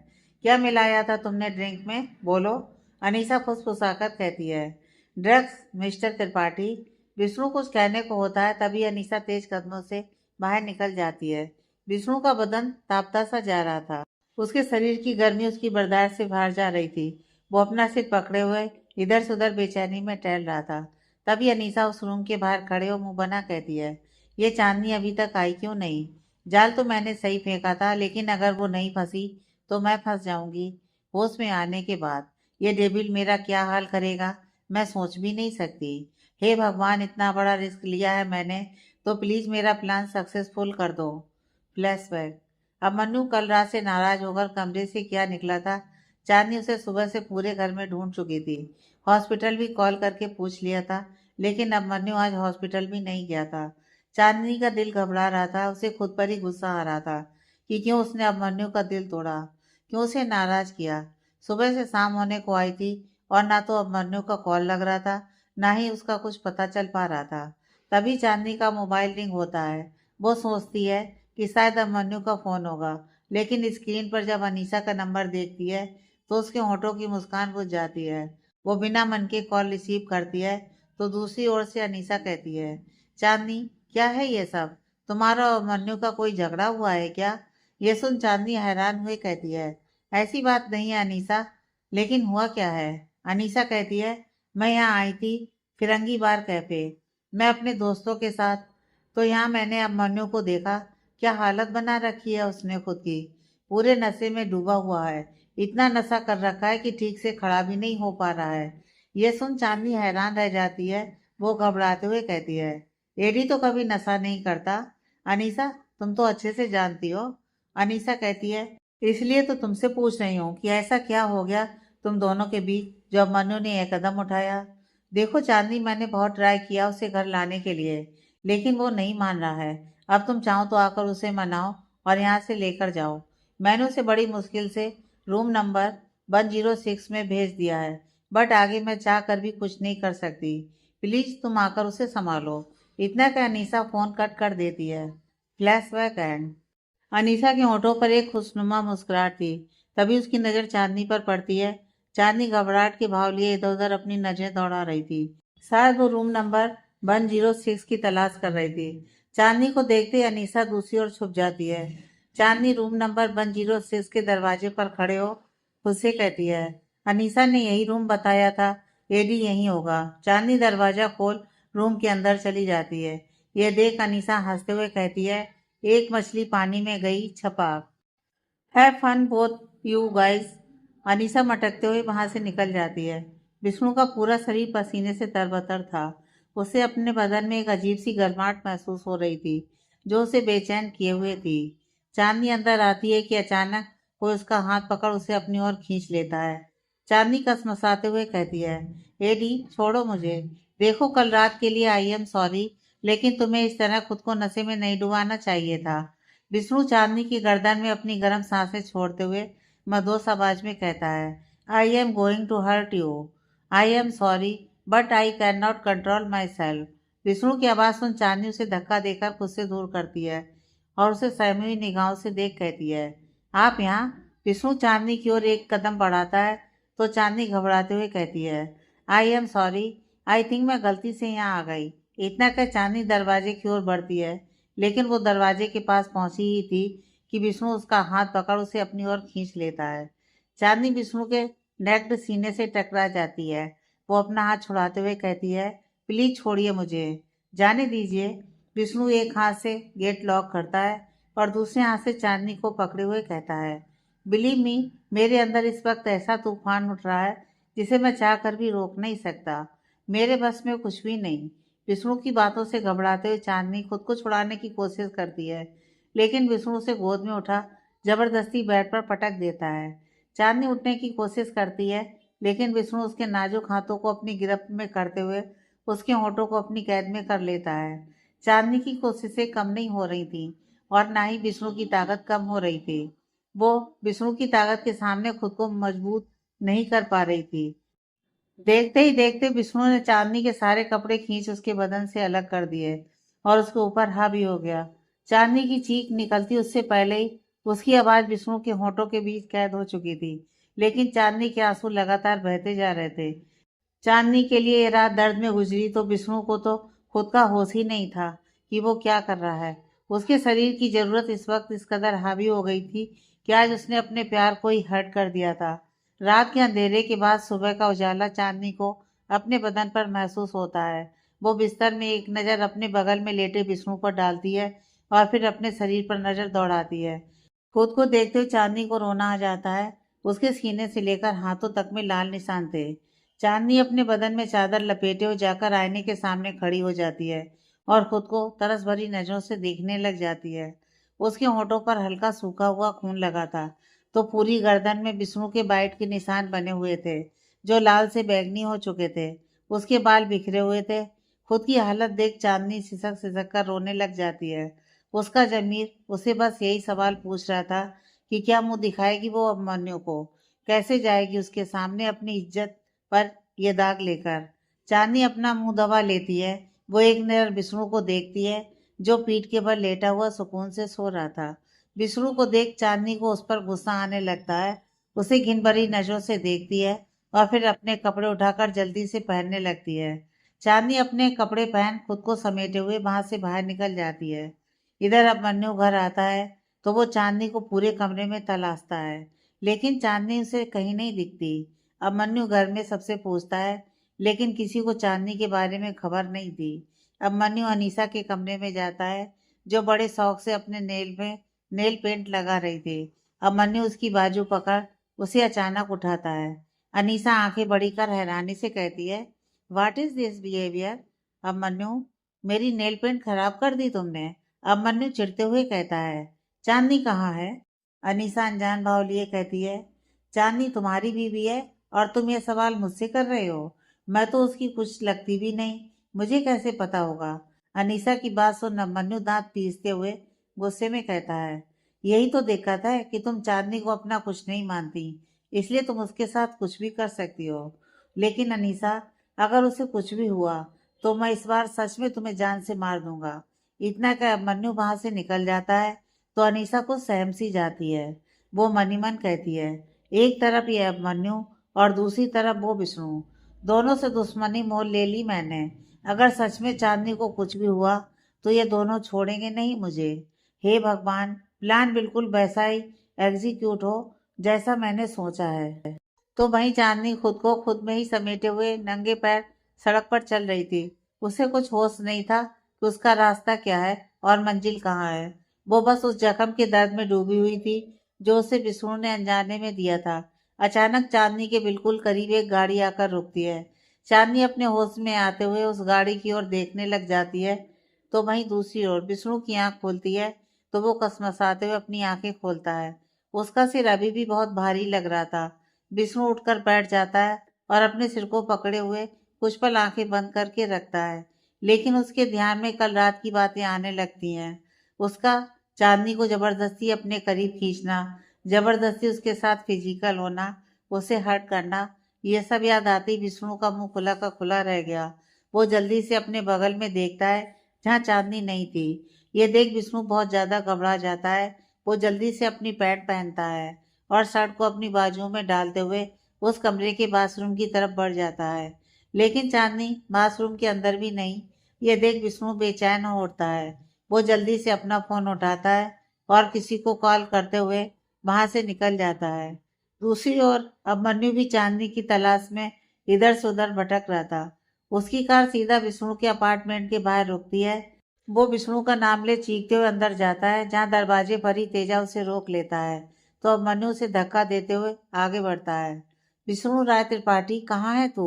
क्या मिलाया था तुमने ड्रिंक में, बोलो? अनीसा फुसफुसाकर कहती है, ड्रग्स मिस्टर त्रिपाठी। विष्णु कुछ कहने को होता है, तभी अनीसा तेज कदमों से बाहर निकल जाती है। विष्णु का बदन तापता सा जा रहा था। उसके शरीर की गर्मी उसकी बर्दाश्त से बाहर जा रही थी। वो अपना सिर पकड़े हुए इधर से उधर बेचैनी में टहल रहा था। तभी अनीसा उस रूम के बाहर खड़े हो मुंह बना कहती है, ये चांदनी अभी तक आई क्यों नहीं? जाल तो मैंने सही फेंका था, लेकिन अगर वो नहीं फंसी तो मैं फंस जाऊंगी। होश में आने के बाद ये डेविल मेरा क्या हाल करेगा, मैं सोच भी नहीं सकती। हे भगवान, इतना बड़ा रिस्क लिया है मैंने, तो प्लीज मेरा प्लान सक्सेसफुल कर दो। फ्लैशबैक। अब मन्नू कल रात से नाराज होकर कमरे से क्या निकला था। चांदनी उसे सुबह से पूरे घर में ढूंढ चुकी थी। हॉस्पिटल भी कॉल करके पूछ लिया था, लेकिन अब मन्नू आज हॉस्पिटल भी नहीं गया था। चांदनी का दिल घबरा रहा था, उसे खुद पर ही गुस्सा आ रहा था कि क्यों उसने अब मन्नू का दिल तोड़ा, क्यों उसे नाराज किया। सुबह से शाम होने को आई थी और ना तो अब मन्नू का कॉल लग रहा था, ना ही उसका कुछ पता चल पा रहा था। तभी चांदनी का मोबाइल रिंग होता है। वो सोचती है कि शायद अब मन्नू का फोन होगा, लेकिन स्क्रीन पर जब अनीसा का नंबर देखती है तो उसके होंठों की मुस्कान बुझ जाती है। वो बिना मन के कॉल रिसीव करती है, तो दूसरी ओर से अनीसा कहती है, चांदनी, क्या है ये सब? तुम्हारा और मन्नू का कोई झगड़ा हुआ है क्या? ये सुन चांदनी हैरान हुए कहती है, ऐसी बात नहीं है अनीसा, लेकिन हुआ क्या है? अनीसा कहती है, मैं यहाँ आई थी फिरंगी बार कैफे, मैं अपने दोस्तों के साथ, तो यहाँ मैंने अब मन्नू को देखा। क्या हालत बना रखी है उसने खुद की, पूरे नशे में डूबा हुआ है। इतना नशा कर रखा है कि ठीक से खड़ा भी नहीं हो पा रहा है। यह सुन चांदनी हैरान रह जाती है। वो घबराते हुए कहती है, एडी तो कभी नशा नहीं करता। अनीसा, तुम तो अच्छे से जानती हो। अनीसा कहती है, इसलिए तो तुमसे पूछ रही हूँ कि ऐसा क्या हो गया तुम दोनों के बीच जब मनु ने यह कदम उठाया। देखो चांदनी, मैंने बहुत ट्राई किया उसे घर लाने के लिए, लेकिन वो नहीं मान रहा है। अब तुम चाहो तो आकर उसे मनाओ और यहाँ से लेकर जाओ। मैंने उसे बड़ी मुश्किल से रूम नंबर 106 में भेज दिया है, बट आगे मैं चाह कर भी कुछ नहीं कर सकती। प्लीज तुम आकर उसे संभालो। इतना क्या, अनीसा फोन कट कर देती है। Flashback and. अनीसा के होठों पर एक खुशनुमा मुस्कुराहट थी। तभी उसकी नजर चांदनी पर पड़ती है। चांदनी घबराहट के भाव लिए इधर उधर अपनी नजरें दौड़ा रही थी। शायद वो रूम नंबर 106 की तलाश कर रही थी। चांदनी को देखते ही अनीसा दूसरी ओर छुप जाती है। चांदनी रूम नंबर 106 के दरवाजे पर खड़े हो खुद से कहती है, अनीसा ने यही रूम बताया था, एडी यही होगा। चांदनी दरवाजा खोल रूम के अंदर चली जाती है। यह देख अनीसा हंसते हुए कहती है, एक मछली पानी में गई छपाक। Have fun both you guys. Anisa मटकते हुए वहां से निकल जाती है। विष्णु का पूरा शरीर पसीने से तरबतर था। उसे अपने बदन में एक अजीब सी गर्माहट महसूस हो रही थी, जो उसे बेचैन किए हुए थी। चांदनी अंदर आती है कि अचानक कोई उसका हाथ पकड़ उसे अपनी ओर खींच लेता है। चांदनी कसमसाते हुए कहती है, एडी छोड़ो मुझे। देखो, कल रात के लिए आई एम सॉरी, लेकिन तुम्हें इस तरह खुद को नशे में नहीं डुबाना चाहिए था। विष्णु चांदनी की गर्दन में अपनी गर्म सांसें छोड़ते हुए मधोस आवाज में कहता है, I am going to hurt you. I am sorry, but I cannot control myself. Vishnu की आवाज़ सुन चांदनी उसे धक्का देकर खुद से दूर करती है और उसे सहमी हुई निगाहों से देख कहती है, आप यहाँ? विष्णु चांदनी की ओर एक कदम बढ़ाता है तो चांदनी घबराते हुए कहती है, आई एम सॉरी, आई थिंक मैं गलती से यहाँ आ गई। इतना कह चांदनी दरवाजे की ओर बढ़ती है, लेकिन वो दरवाजे के पास पहुंची ही थी कि विष्णु उसका हाथ पकड़ उसे अपनी ओर खींच लेता है। चांदनी विष्णु के नेक्ड सीने से टकरा जाती है। वो अपना हाथ छुड़ाते हुए कहती है, प्लीज छोड़िए मुझे, जाने दीजिए। विष्णु एक हाथ से गेट लॉक करता है और दूसरे हाथ से चांदनी को पकड़े हुए कहता है, बिलीव मी, मेरे अंदर इस वक्त ऐसा तूफान उठ रहा है जिसे मैं चाह कर भी रोक नहीं सकता। मेरे बस में कुछ भी नहीं। विष्णु की बातों से घबराते हुए चांदनी खुद को छुड़ाने की कोशिश करती है, लेकिन विष्णु उसे गोद में उठा जबरदस्ती बेड पर पटक देता है। चांदनी उठने की कोशिश करती है, लेकिन विष्णु उसके नाजुक हाथों को अपनी गिरफ्त में करते हुए उसके होठों को अपनी कैद में कर लेता है। चांदनी की कोशिशें कम नहीं हो रही थी और ना ही विष्णु की ताकत कम हो रही थी। वो विष्णु की ताकत के सामने खुद को मजबूत नहीं कर पा रही थी। देखते ही देखते विष्णु ने चांदनी के सारे कपड़े खींच उसके बदन से अलग कर दिए और उसके ऊपर हावी हो गया। चांदनी की चीख निकलती उससे पहले ही उसकी आवाज विष्णु के होठों के बीच कैद हो चुकी थी, लेकिन चांदनी के आंसू लगातार बहते जा रहे थे। चांदनी के लिए ये रात दर्द में गुजरी तो विष्णु को तो खुद का होश ही नहीं था कि वो क्या कर रहा है। उसके शरीर की जरूरत इस वक्त इस कदर हावी हो गई थी कि आज उसने अपने प्यार को ही हर्ट कर दिया था। रात के अंधेरे के बाद सुबह का उजाला चांदनी को अपने बदन पर महसूस होता है। वो बिस्तर में एक नज़र अपने बगल में लेटे विष्णु पर डालती है और फिर अपने शरीर पर नज़र दौड़ाती है। खुद को देखते हुए चांदनी को रोना आ जाता है। उसके सीने से लेकर हाथों तक में लाल निशान थे। चांदनी अपने बदन में चादर लपेटे हुए जाकर आईने के सामने खड़ी हो जाती है और खुद को तरस भरी नजरों से देखने लग जाती है। उसके होठों पर हल्का सूखा हुआ खून लगा था, तो पूरी गर्दन में विष्णु के बाइट के निशान बने हुए थे जो लाल से बैंगनी हो चुके थे। उसके बाल बिखरे हुए थे। खुद की हालत देख चांदनी सिसक सिसक कर रोने लग जाती है। उसका जमीर उसे बस यही सवाल पूछ रहा था कि क्या मुंह दिखाएगी वो अभिमन्यु को, कैसे जाएगी उसके सामने अपनी इज्जत पर ये दाग लेकर। चांदनी अपना मुंह दबा लेती है। वो एक नज़र विष्णु को देखती है जो पीठ के बल लेटा हुआ सुकून से सो रहा था। विष्णु को देख चांदनी को उस पर गुस्सा आने लगता है। उसे घिन भरी नजरों से देखती है और फिर अपने कपड़े उठाकर जल्दी से पहनने लगती है। चांदनी अपने कपड़े पहन खुद को समेटे हुए वहां से बाहर निकल जाती है। इधर अभिमन्यु घर आता है तो वो चांदनी को पूरे कमरे में तलाशता है, लेकिन चांदनी उसे कहीं नहीं दिखती। अभिमन्यु घर में सबसे पूछता है, लेकिन किसी को चांदनी के बारे में खबर नहीं थी। अभिमन्यु अनीसा के कमरे में जाता है जो बड़े शौक से अपने नेल में नेल पेंट लगा रही थी। अभिमन्यु उसकी बाजू पकड़ उसे अचानक उठाता है। अनीसा आंखें बड़ी कर हैरानी से कहती है, what is this behaviour? Abhimanyu, मेरी नेल पेंट खराब कर दी तुमने। अभिमन्यु चिढ़ते हुए कहता है, चांदनी कहाँ है? अनीसा अनजान भाव लिए कहती है, चांदनी तुम्हारी बीवी है और तुम ये सवाल मुझसे कर रहे हो? मैं तो उसकी कुछ लगती भी नहीं, मुझे कैसे पता होगा? अनीसा की बात सुन अभिमन्यु दांत पीसते हुए गुस्से में कहता है, यही तो दिक्कत है कि तुम चांदनी को अपना कुछ नहीं मानती, इसलिए तुम उसके साथ कुछ भी कर सकती हो। लेकिन अनीसा, अगर उसे कुछ भी हुआ तो मैं इस बार सच में तुम्हें जान से मार दूंगा। इतना कह अभिमन्यु वहां से निकल जाता है तो अनीसा को सहम सी जाती है। वो मनी मन कहती है, एक तरफ ये अभिमन्यु और दूसरी तरफ वो विष्णु, दोनों से दुश्मनी मोल ले ली मैंने। अगर सच में चांदनी को कुछ भी हुआ तो ये दोनों छोड़ेंगे नहीं मुझे। हे भगवान, प्लान बिल्कुल वैसा ही एग्जीक्यूट हो जैसा मैंने सोचा है। तो वहीं चांदनी खुद को खुद में ही समेटे हुए नंगे पैर सड़क पर चल रही थी। उसे कुछ होश नहीं था कि उसका रास्ता क्या है और मंजिल कहाँ है। वो बस उस जख्म के दर्द में डूबी हुई थी जो उसे विष्णु ने अनजाने में दिया था। अचानक चांदनी के बिल्कुल करीब एक गाड़ी आकर रुकती है। चांदनी अपने होश में आते हुए उस गाड़ी की ओर देखने लग जाती है, तो वहीं दूसरी ओर विष्णु की आंख खुलती है तो वो कसमसाते हुए अपनी आंखें खोलता है। उसका सिर अभी भी बहुत भारी लग रहा था। विष्णु उठकर बैठ जाता है और अपने सिर को पकड़े हुए कुछ पल आंखें बंद करके रखता है, लेकिन उसके ध्यान में कल रात की बातें आने लगती हैं। उसका चांदनी को जबरदस्ती अपने करीब खींचना, जबरदस्ती उसके साथ फिजिकल होना, उसे हर्ट करना, ये सब याद आते ही विष्णु का मुंह खुला का खुला रह गया। वो जल्दी से अपने बगल में देखता है जहाँ चांदनी नहीं थी। ये देख विष्णु बहुत ज्यादा घबरा जाता है। वो जल्दी से अपनी पैंट पहनता है और शर्ट को अपनी बाजुओं में डालते हुए उस कमरे के बाथरूम की तरफ बढ़ जाता है। लेकिन चांदनी बाथरूम के अंदर भी नहीं। ये देख विष्णु बेचैन हो उठता है। वो जल्दी से अपना फोन उठाता है और किसी को कॉल करते हुए वहां से निकल जाता है। दूसरी ओर अभिमन्यु भी चांदनी की तलाश में इधर से उधर भटक रहा था। उसकी कार सीधा विष्णु के अपार्टमेंट के बाहर रुकती है। वो विष्णु का नाम ले चीखते हुए अंदर जाता है, जहाँ दरवाजे पर ही तेजा उसे रोक लेता है तो अभिमन्यु उसे धक्का देते हुए आगे बढ़ता है। विष्णु राय त्रिपाठी, कहाँ है तू?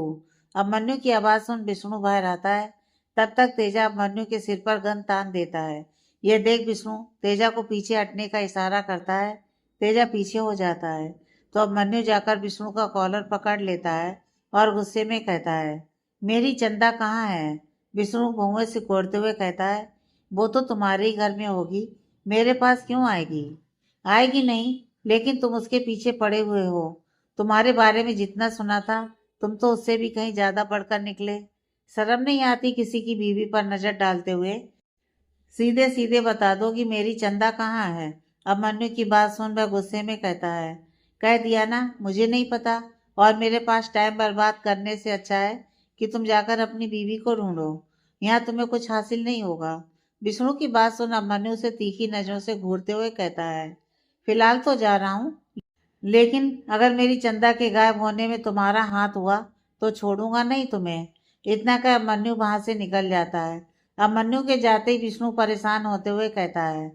अभिमन्यु की आवाज सुन विष्णु बाहर आता है। तब तक तेजा अभिमन्यु के सिर पर गन तान देता है। यह देख विष्णु तेजा को पीछे हटने का इशारा करता है। तेजा पीछे हो जाता है तो अभिमन्यु जाकर विष्णु का कॉलर पकड़ लेता है और गुस्से में कहता है, मेरी चंदा कहाँ है? विष्णु भौहें सिकोड़ते हुए कहता है, वो तो तुम्हारे ही घर में होगी, मेरे पास क्यों आएगी? आएगी नहीं, लेकिन तुम उसके पीछे पड़े हुए हो। तुम्हारे बारे में जितना सुना था, तुम तो उससे भी कहीं ज्यादा बढ़कर निकले। शर्म नहीं आती किसी की बीवी पर नजर डालते हुए? सीधे सीधे बता दो कि मेरी चंदा कहाँ है। अभिमन्यु की बात सुन वह गुस्से में कहता है, कह दिया ना मुझे नहीं पता, और मेरे पास टाइम बर्बाद करने से अच्छा है कि तुम जाकर अपनी बीवी को ढूंढो। यहाँ तुम्हें कुछ हासिल नहीं होगा। विष्णु की बात सुन अभिमन्यु उसे तीखी नजरों से घूरते हुए कहता है, फिलहाल तो जा रहा हूँ, लेकिन अगर मेरी चंदा के गायब होने में तुम्हारा हाथ हुआ तो छोड़ूंगा नहीं तुम्हें। इतना कह अभिमन्यु वहां से निकल जाता है। अभिमन्यु के जाते ही विष्णु परेशान होते हुए कहता है,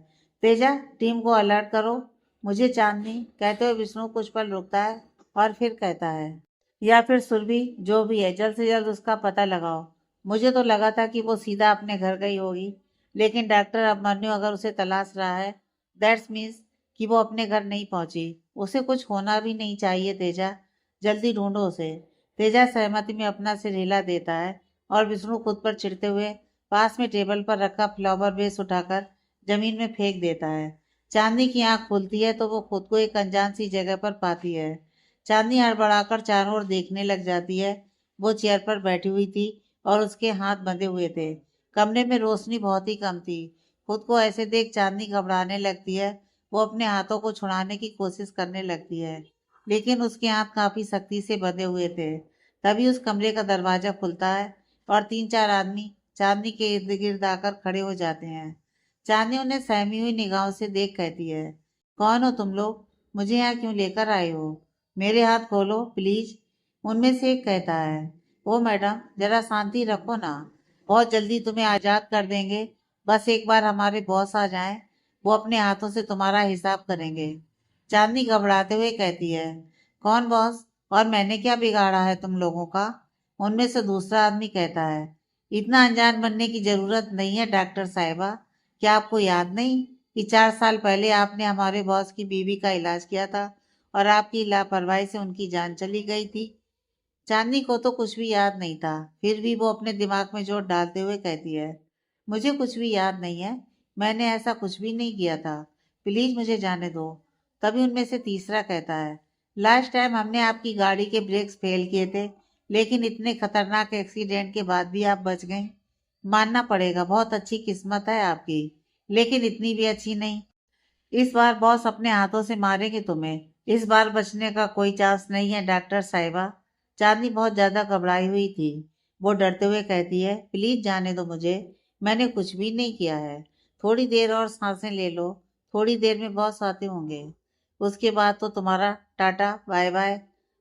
तेजा टीम को अलर्ट करो, मुझे चांदनी। कहते हुए विष्णु कुछ पल रुकता है और फिर कहता है, या फिर सुरभि, जो भी है जल्द से जल्द उसका पता लगाओ। मुझे तो लगा था कि वो सीधा अपने घर गई होगी, लेकिन डॉक्टर अभिमन्यु अगर उसे तलाश रहा है, दैट्स मीन्स कि वो अपने घर नहीं पहुंची। उसे कुछ होना भी नहीं चाहिए तेजा, जल्दी ढूंढो उसे। तेजा सहमति में अपना सिर हिला देता है और विष्णु खुद पर चिढ़ते हुए पास में टेबल पर रखा फ्लावर वेस उठाकर जमीन में फेंक देता है। चांदनी की आंख खुलती है तो वो खुद को एक अनजान सी जगह पर पाती है। चांदनी हड़बड़ाकर चारों ओर देखने लग जाती है। वो चेयर पर बैठी हुई थी और उसके हाथ बंधे हुए थे। कमरे में रोशनी बहुत ही कम थी। खुद को ऐसे देख चांदनी घबराने लगती है। वो अपने हाथों को छुड़ाने की कोशिश करने लगती है, लेकिन उसके हाथ काफी सख्ती से बंधे हुए थे। तभी उस कमरे का दरवाजा खुलता है और 3-4 आदमी चांदनी के इर्द गिर्द आकर खड़े हो जाते हैं। चांदनी उन्हें सहमी हुई निगाहों से देख कहती है, कौन हो तुम लोग? मुझे यहाँ क्यों लेकर आए हो? मेरे हाथ खोलो प्लीज। उनमें से एक कहता है, ओ मैडम जरा शांति रखो ना, बहुत जल्दी तुम्हें आजाद कर देंगे। बस एक बार हमारे बॉस आ जाएं, वो अपने हाथों से तुम्हारा हिसाब करेंगे। चांदनी घबराते हुए कहती है, कौन बॉस? और मैंने क्या बिगाड़ा है तुम लोगों का? उनमें से दूसरा आदमी कहता है, इतना अनजान बनने की जरूरत नहीं है डॉक्टर साहिबा। क्या आपको याद नहीं कि 4 साल पहले आपने हमारे बॉस की बीवी का इलाज किया था और आपकी लापरवाही से उनकी जान चली गई थी? चांदनी को तो कुछ भी याद नहीं था, फिर भी वो अपने दिमाग में जोर डालते हुए कहती है, मुझे कुछ भी याद नहीं है, मैंने ऐसा कुछ भी नहीं किया था, प्लीज मुझे जाने दो। तभी उनमें से तीसरा कहता है, लास्ट टाइम हमने आपकी गाड़ी के ब्रेक्स फेल किए थे, लेकिन इतने खतरनाक एक्सीडेंट के बाद भी आप बच गए। मानना पड़ेगा बहुत अच्छी किस्मत है आपकी, लेकिन इतनी भी अच्छी नहीं। इस बार बॉस अपने हाथों से मारेंगे तुम्हें। इस बार बचने का कोई चांस नहीं है डॉक्टर साहिबा। चांदनी बहुत ज्यादा घबराई हुई थी। वो डरते हुए कहती है, प्लीज जाने दो मुझे, मैंने कुछ भी नहीं किया है। थोड़ी देर और सांसें ले लो, थोड़ी देर में बॉस आते होंगे, उसके बाद तो तुम्हारा टाटा बाय बाय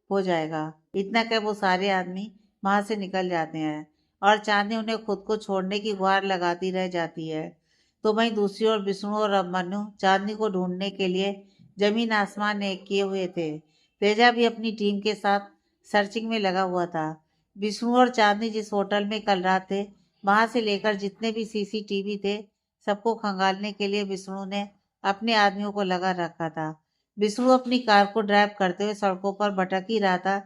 हो जाएगा। इतना कह वो सारे आदमी वहां से निकल जाते हैं और चांदनी उन्हें खुद को छोड़ने की गुहार लगाती रह जाती है। तो वहीं दूसरी ओर विष्णु और अभिमन्यु चांदनी को ढूंढने के लिए जमीन आसमान एक किए हुए थे। तेजा भी अपनी टीम के साथ सर्चिंग में लगा हुआ था। विष्णु और चांदनी जिस होटल में कल रात थे, वहां से लेकर जितने भी सीसीटीवी थे, सबको खंगालने के लिए विष्णु ने अपने आदमियों को लगा रखा था। विष्णु अपनी कार को ड्राइव करते हुए सड़कों पर भटक ही रहा था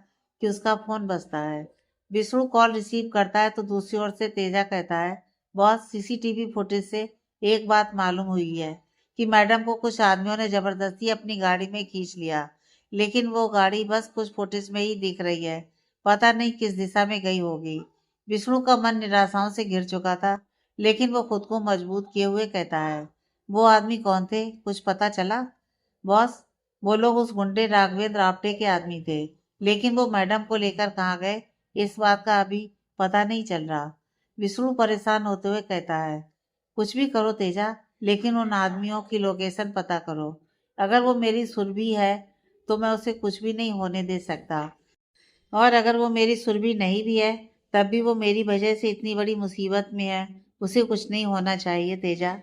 कि उसका फोन बजता है। विष्णु कॉल रिसीव करता है तो दूसरी ओर से तेजा कहता है, बॉस सीसीटीवी फुटेज से एक बात मालूम हुई है कि मैडम को कुछ आदमियों ने जबरदस्ती अपनी गाड़ी में खींच लिया। लेकिन वो गाड़ी बस कुछ फुटेज में ही दिख रही है, पता नहीं किस दिशा में गई होगी। विष्णु का मन निराशाओं से घिर चुका था, लेकिन वो खुद को मजबूत किए हुए कहता है, वो आदमी कौन थे, कुछ पता चला? बॉस, वो लोग उस गुंडे राघवेंद्र आप्टे के आदमी थे, लेकिन वो मैडम को लेकर कहाँ गए, इस बात का अभी पता नहीं चल रहा। विष्णु परेशान होते हुए कहता है, कुछ भी करो तेजा, लेकिन उन आदमियों की लोकेशन पता करो। अगर वो मेरी सुरभि है तो मैं उसे कुछ भी नहीं होने दे सकता, और अगर वो मेरी सुरभि नहीं भी है तब भी वो मेरी वजह से इतनी बड़ी मुसीबत में है, उसे कुछ नहीं होना चाहिए तेजा।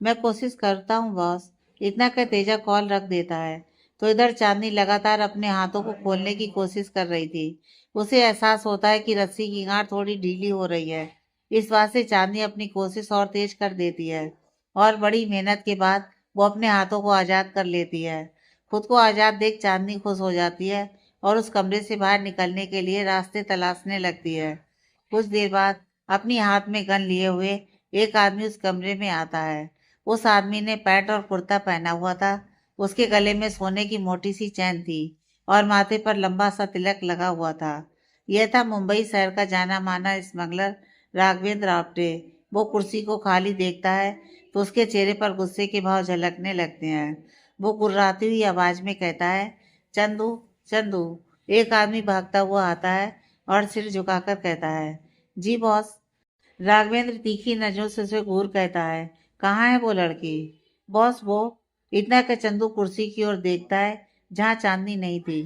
मैं कोशिश करता हूँ बॉस। इतना कर तेजा कॉल रख देता है तो इधर चांदनी लगातार अपने हाथों को खोलने की कोशिश कर रही थी। उसे एहसास होता है कि रस्सी की गांठ थोड़ी ढीली हो रही है। इस बात से चांदनी अपनी कोशिश और तेज कर देती है, और बड़ी मेहनत के बाद वो अपने हाथों को आज़ाद कर लेती है। खुद को आज़ाद देख चांदनी खुश हो जाती है और उस कमरे से बाहर निकलने के लिए रास्ते तलाशने लगती है। कुछ देर बाद अपनी हाथ में गन लिए हुए एक आदमी उस कमरे में आता है। उस आदमी ने पैंट और कुर्ता पहना हुआ था। उसके गले में सोने की मोटी सी चैन थी और माथे पर लंबा सा तिलक लगा हुआ था। यह था मुंबई शहर का जाना माना स्मगलर राघवेंद्र आप्टे। वो कुर्सी को खाली देखता है तो उसके चेहरे पर गुस्से के भाव झलकने लगते हैं। वो गुर्राती हुई आवाज में कहता है, चंदू, चंदू। एक आदमी भागता हुआ आता है और सिर झुकाकर कहता है, जी बॉस। राघवेंद्र तीखी नजरों से उसे घूर कहता है, कहाँ है वो लड़की? बॉस वो। इतना कि चंदू कुर्सी की ओर देखता है जहाँ चांदनी नहीं थी।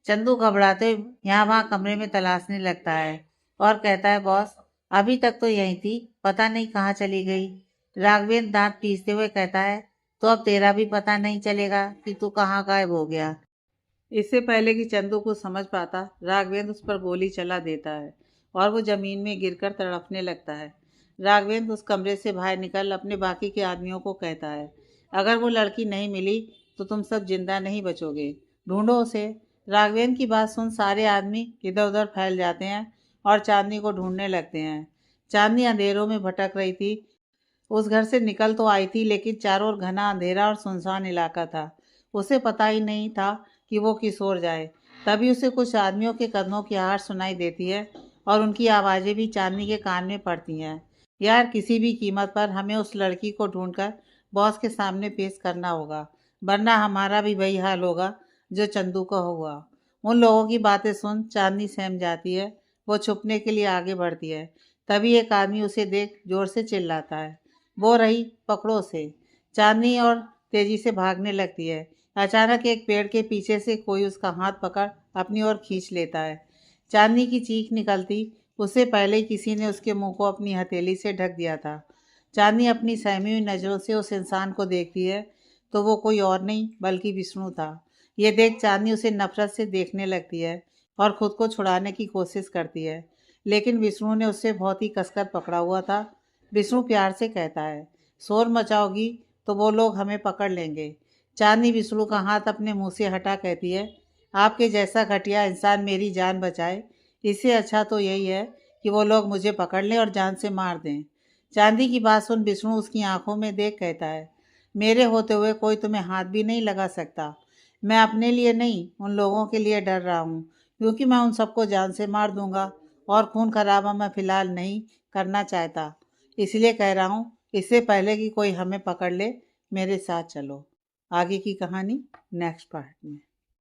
चंदू घबराते हुए यहाँ वहाँ कमरे में तलाशने लगता है और कहता है, बॉस अभी तक तो यही थी, पता नहीं कहाँ चली गई। राघवेंद्र दांत पीसते हुए कहता है, तो अब तेरा भी पता नहीं चलेगा कि तू कहाँ गायब हो गया। इससे पहले कि चंदू को समझ पाता, राघवेंद्र उस पर गोली चला देता है और वो जमीन में गिरकर तड़पने लगता है। राघवेंद्र उस कमरे से बाहर निकल अपने बाकी के आदमियों को कहता है, अगर वो लड़की नहीं मिली तो तुम सब जिंदा नहीं बचोगे, ढूंढो उसे। राघवेंद्र की बात सुन सारे आदमी इधर उधर फैल जाते हैं और चांदनी को ढूंढने लगते हैं। चांदनी अंधेरों में भटक रही थी। उस घर से निकल तो आई थी, लेकिन चारों ओर घना अंधेरा और सुनसान इलाका था। उसे पता ही नहीं था कि वो किस ओर जाए। तभी उसे कुछ आदमियों के कदमों की आहट सुनाई देती है और उनकी आवाज़ें भी चांदनी के कान में पड़ती हैं। यार, किसी भी कीमत पर हमें उस लड़की को ढूंढकर बॉस के सामने पेश करना होगा, वरना हमारा भी वही हाल होगा जो चंदू का हुआ। उन लोगों की बातें सुन चांदनी सहम जाती है। वो छुपने के लिए आगे बढ़ती है। तभी एक आदमी उसे देख जोर से चिल्लाता है, वो रही, पकड़ो उसे। चांदनी और तेजी से भागने लगती है। अचानक एक पेड़ के पीछे से कोई उसका हाथ पकड़ अपनी ओर खींच लेता है। चांदनी की चीख निकलती उससे पहले ही किसी ने उसके मुंह को अपनी हथेली से ढक दिया था। चांदनी अपनी सहमी हुई नजरों से उस इंसान को देखती है तो वो कोई और नहीं बल्कि विष्णु था। ये देख चांदनी उसे नफरत से देखने लगती है और खुद को छुड़ाने की कोशिश करती है, लेकिन विष्णु ने उससे बहुत ही कसकर पकड़ा हुआ था। विष्णु प्यार से कहता है, शोर मचाओगी तो वो लोग हमें पकड़ लेंगे। चांदनी विष्णु का हाथ अपने मुंह से हटा कहती है, आपके जैसा घटिया इंसान मेरी जान बचाए, इससे अच्छा तो यही है कि वो लोग मुझे पकड़ लें और जान से मार दें। चांदी की बात सुन विष्णु उसकी आंखों में देख कहता है, मेरे होते हुए कोई तुम्हें हाथ भी नहीं लगा सकता। मैं अपने लिए नहीं, उन लोगों के लिए डर रहा हूँ, क्योंकि मैं उन सबको जान से मार दूंगा और खून खराबा मैं फिलहाल नहीं करना चाहता। इसलिए कह रहा हूँ, इससे पहले कि कोई हमें पकड़ ले, मेरे साथ चलो। आगे की कहानी नेक्स्ट पार्ट में।